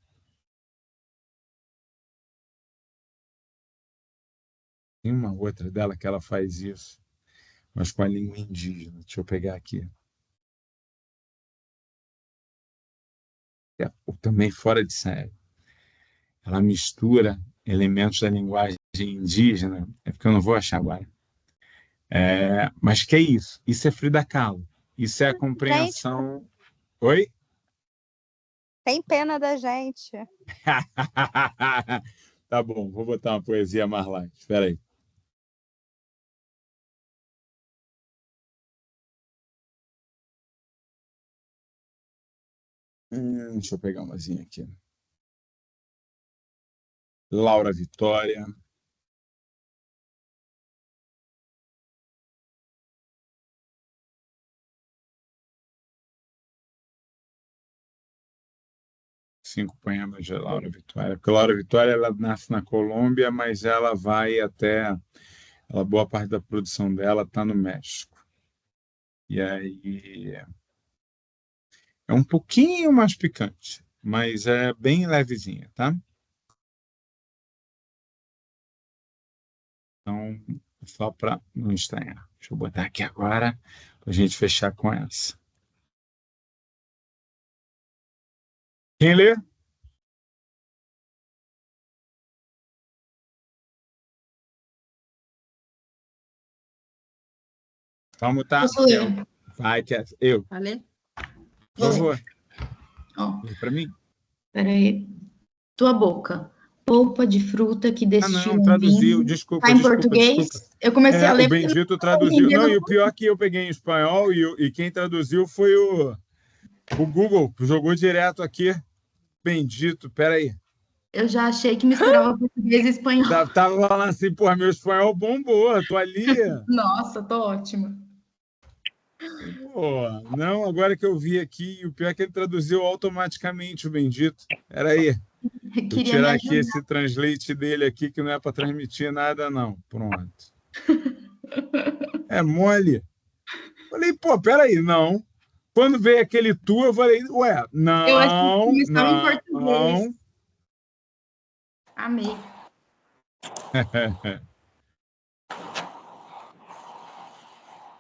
Speaker 1: Tem uma outra dela que ela faz isso, mas com a língua indígena. Deixa eu pegar aqui. Também fora de série. Ela mistura elementos da linguagem indígena, é porque eu não vou achar agora. Mas que é isso? Isso é Frida Kahlo. Isso é a compreensão...
Speaker 8: Gente,
Speaker 1: Oi?
Speaker 8: tem pena da gente.
Speaker 1: Tá bom, vou botar uma poesia mais light. Espera aí. Deixa eu pegar umazinha aqui. Laura Vitória. Cinco poemas de Laura Vitória. Porque Laura Vitória ela nasce na Colômbia, mas ela vai até... boa parte da produção dela está no México. E aí é um pouquinho mais picante, mas é bem levezinha, tá? Então, só para não estranhar. Deixa eu botar aqui agora para a gente fechar com essa. Quem lê? Vamos tá.
Speaker 3: Posso ler?
Speaker 1: Vai, Kézia. Eu.
Speaker 12: Vale?
Speaker 1: Por favor.
Speaker 3: Ó,
Speaker 1: Lê para mim.
Speaker 3: peraí. Tua boca. Polpa de fruta que
Speaker 1: Ah,
Speaker 3: destila
Speaker 1: não,
Speaker 3: um
Speaker 1: traduziu.
Speaker 3: vinho.
Speaker 1: Desculpa,
Speaker 3: Tá em
Speaker 1: desculpa,
Speaker 3: português?
Speaker 1: desculpa.
Speaker 3: Eu comecei a ler
Speaker 1: O
Speaker 3: porque eu
Speaker 1: Bendito
Speaker 3: não
Speaker 1: traduziu. Não, e
Speaker 3: entendendo.
Speaker 1: o pior é que eu peguei em espanhol e quem traduziu foi o Google, que jogou direto aqui. Bendito, peraí.
Speaker 3: Eu já achei que misturava português e espanhol.
Speaker 1: Tava falando assim, porra, meu espanhol bombou, tô ali.
Speaker 3: Nossa, tô ótima.
Speaker 1: Pô, não, agora que eu vi aqui, o pior é que ele traduziu automaticamente o Bendito. Peraí, vou
Speaker 3: Queria me
Speaker 1: tirar aqui
Speaker 3: ajudar.
Speaker 1: esse translate dele aqui, que não é para transmitir nada, não. Pronto. É mole. Falei, pô, peraí, não. Quando veio aquele tu, eu falei, ué,
Speaker 3: Eu achei que
Speaker 1: não,
Speaker 3: começava em
Speaker 1: não.
Speaker 3: português. Amei.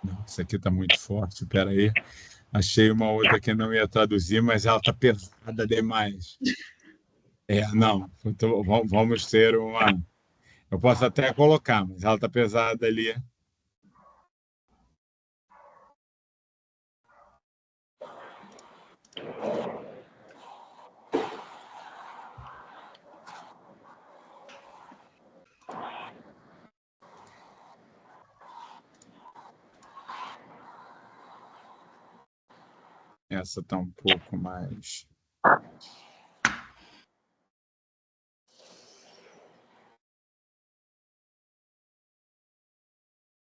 Speaker 1: Não, isso aqui tá muito forte, peraí. Achei uma outra que não ia traduzir, mas ela tá pesada demais. Não, então, vamos ter uma. Eu posso até colocar, mas ela tá pesada ali. Essa tá um pouco mais.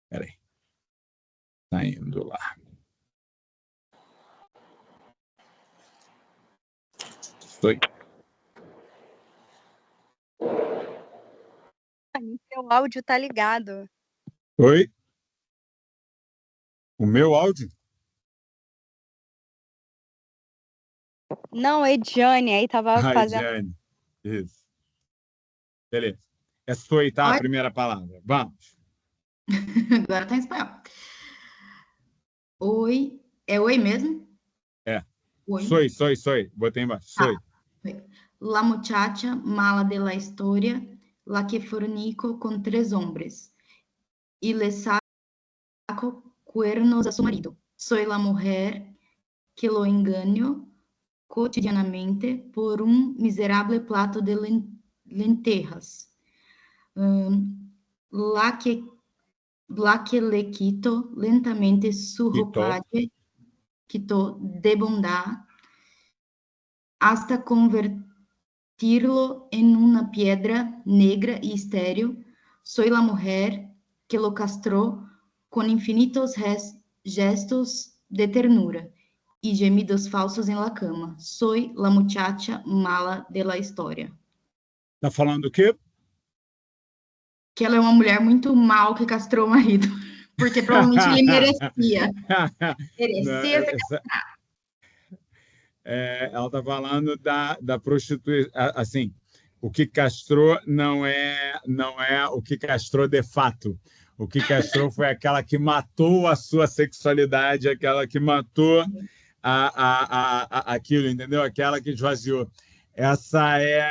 Speaker 1: Peraí. Tá indo lá. Estou.
Speaker 8: Seu áudio tá ligado.
Speaker 1: Oi? O meu áudio?
Speaker 8: Não, Ediane, aí tava fazendo.
Speaker 1: Jane. Isso. Beleza. É soy, tá? A
Speaker 3: Oi?
Speaker 1: primeira palavra. Vamos.
Speaker 3: Agora tá em espanhol. Oi. É oi mesmo?
Speaker 1: É.
Speaker 3: Oi.
Speaker 1: Soy. Botei embaixo. Soy.
Speaker 3: La muchacha mala de la historia, la que fornico con 3 hombres, y le saco cuernos a su marido. Soy la mujer que lo engaño cotidianamente por un miserable plato de lentejas. La que le quito lentamente su ropaje, quito de bondad, hasta convertirlo en una piedra negra y estéril. Soy la mujer que lo castró con infinitos gestos de ternura y gemidos falsos en la cama. Soy la muchacha mala de la historia.
Speaker 1: Tá falando o quê?
Speaker 3: Que ela é uma mulher muito mal que castrou o marido. Porque provavelmente ele merecia. Merecia ser castrado.
Speaker 1: Ela está falando da prostituição. Assim, o que castrou não é o que castrou de fato. O que castrou foi aquela que matou a sua sexualidade, aquela que matou aquilo, entendeu? Aquela que esvaziou. Essa é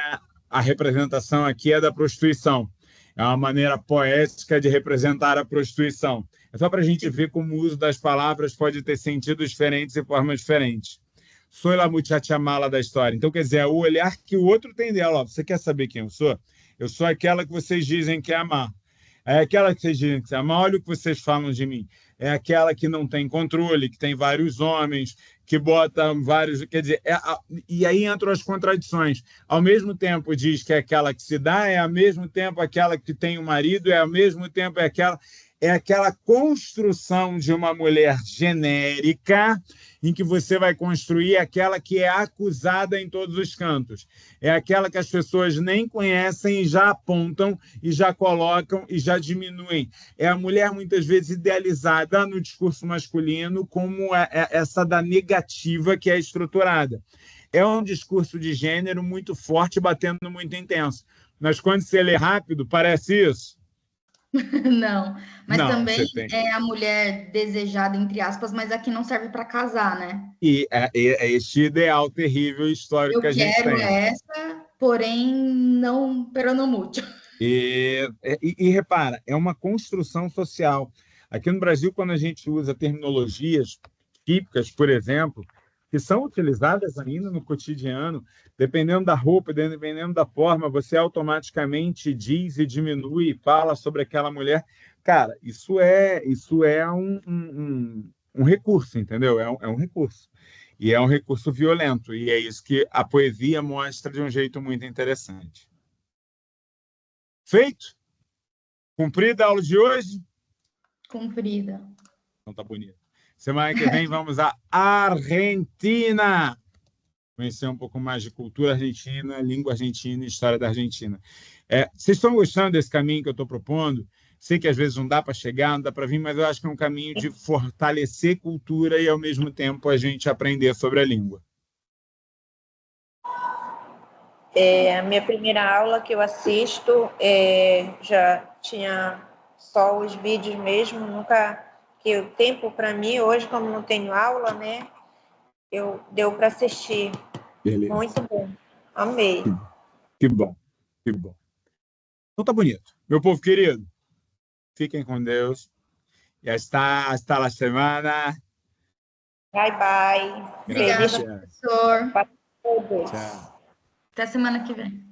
Speaker 1: a representação aqui é da prostituição. É uma maneira poética de representar a prostituição. É só para a gente ver como o uso das palavras pode ter sentidos diferentes e formas diferentes. Sou la muchacha mala da história. Então, quer dizer, é o olhar que o outro tem dela. Ó, você quer saber quem eu sou? Eu sou aquela que vocês dizem que é amar. É aquela que vocês dizem que é amar. Olha o que vocês falam de mim. É aquela que não tem controle, que tem vários homens, que bota vários... Quer dizer, e aí entram as contradições. Ao mesmo tempo diz que é aquela que se dá, é ao mesmo tempo aquela que tem um marido, é ao mesmo tempo é aquela construção de uma mulher genérica em que você vai construir aquela que é acusada em todos os cantos. É aquela que as pessoas nem conhecem e já apontam, e já colocam, e já diminuem. É a mulher, muitas vezes, idealizada no discurso masculino como essa da negativa que é estruturada. É um discurso de gênero muito forte, batendo muito intenso. Mas quando você lê rápido, parece isso.
Speaker 3: Não, mas
Speaker 1: Não,
Speaker 3: também
Speaker 1: você tem.
Speaker 3: é a mulher desejada, entre aspas, mas aqui não serve para casar, né?
Speaker 1: E é este ideal terrível histórico que a gente
Speaker 3: Eu
Speaker 1: tem.
Speaker 3: quero essa, porém não, pero no mucho.
Speaker 1: E repara, é uma construção social. Aqui no Brasil, quando a gente usa terminologias típicas, por exemplo, que são utilizadas ainda no cotidiano, dependendo da roupa, dependendo da forma, você automaticamente diz e diminui e fala sobre aquela mulher. Cara, isso é um recurso, entendeu? É um recurso. E é um recurso violento, e é isso que a poesia mostra de um jeito muito interessante. Feito? Cumprida a aula de hoje?
Speaker 3: Cumprida.
Speaker 1: Então tá bonito. Semana que vem vamos à Argentina. Conhecer um pouco mais de cultura argentina, língua argentina e história da Argentina. Vocês estão gostando desse caminho que eu estou propondo? Sei que às vezes não dá para chegar, não dá para vir, mas eu acho que é um caminho de fortalecer cultura e, ao mesmo tempo, a gente aprender sobre a língua.
Speaker 9: A minha primeira aula que eu assisto, já tinha só os vídeos mesmo, nunca... que o tempo para mim, hoje, como não tenho aula, né, deu para assistir.
Speaker 1: Beleza.
Speaker 9: Muito bom. Amei.
Speaker 1: Que bom, que bom. Então tá bonito. Meu povo querido, fiquem com Deus. E hasta la semana.
Speaker 9: Bye, bye.
Speaker 3: Obrigada,
Speaker 1: Gracias.
Speaker 3: professor.
Speaker 9: Para todos.
Speaker 1: Tchau.
Speaker 3: Até semana que vem.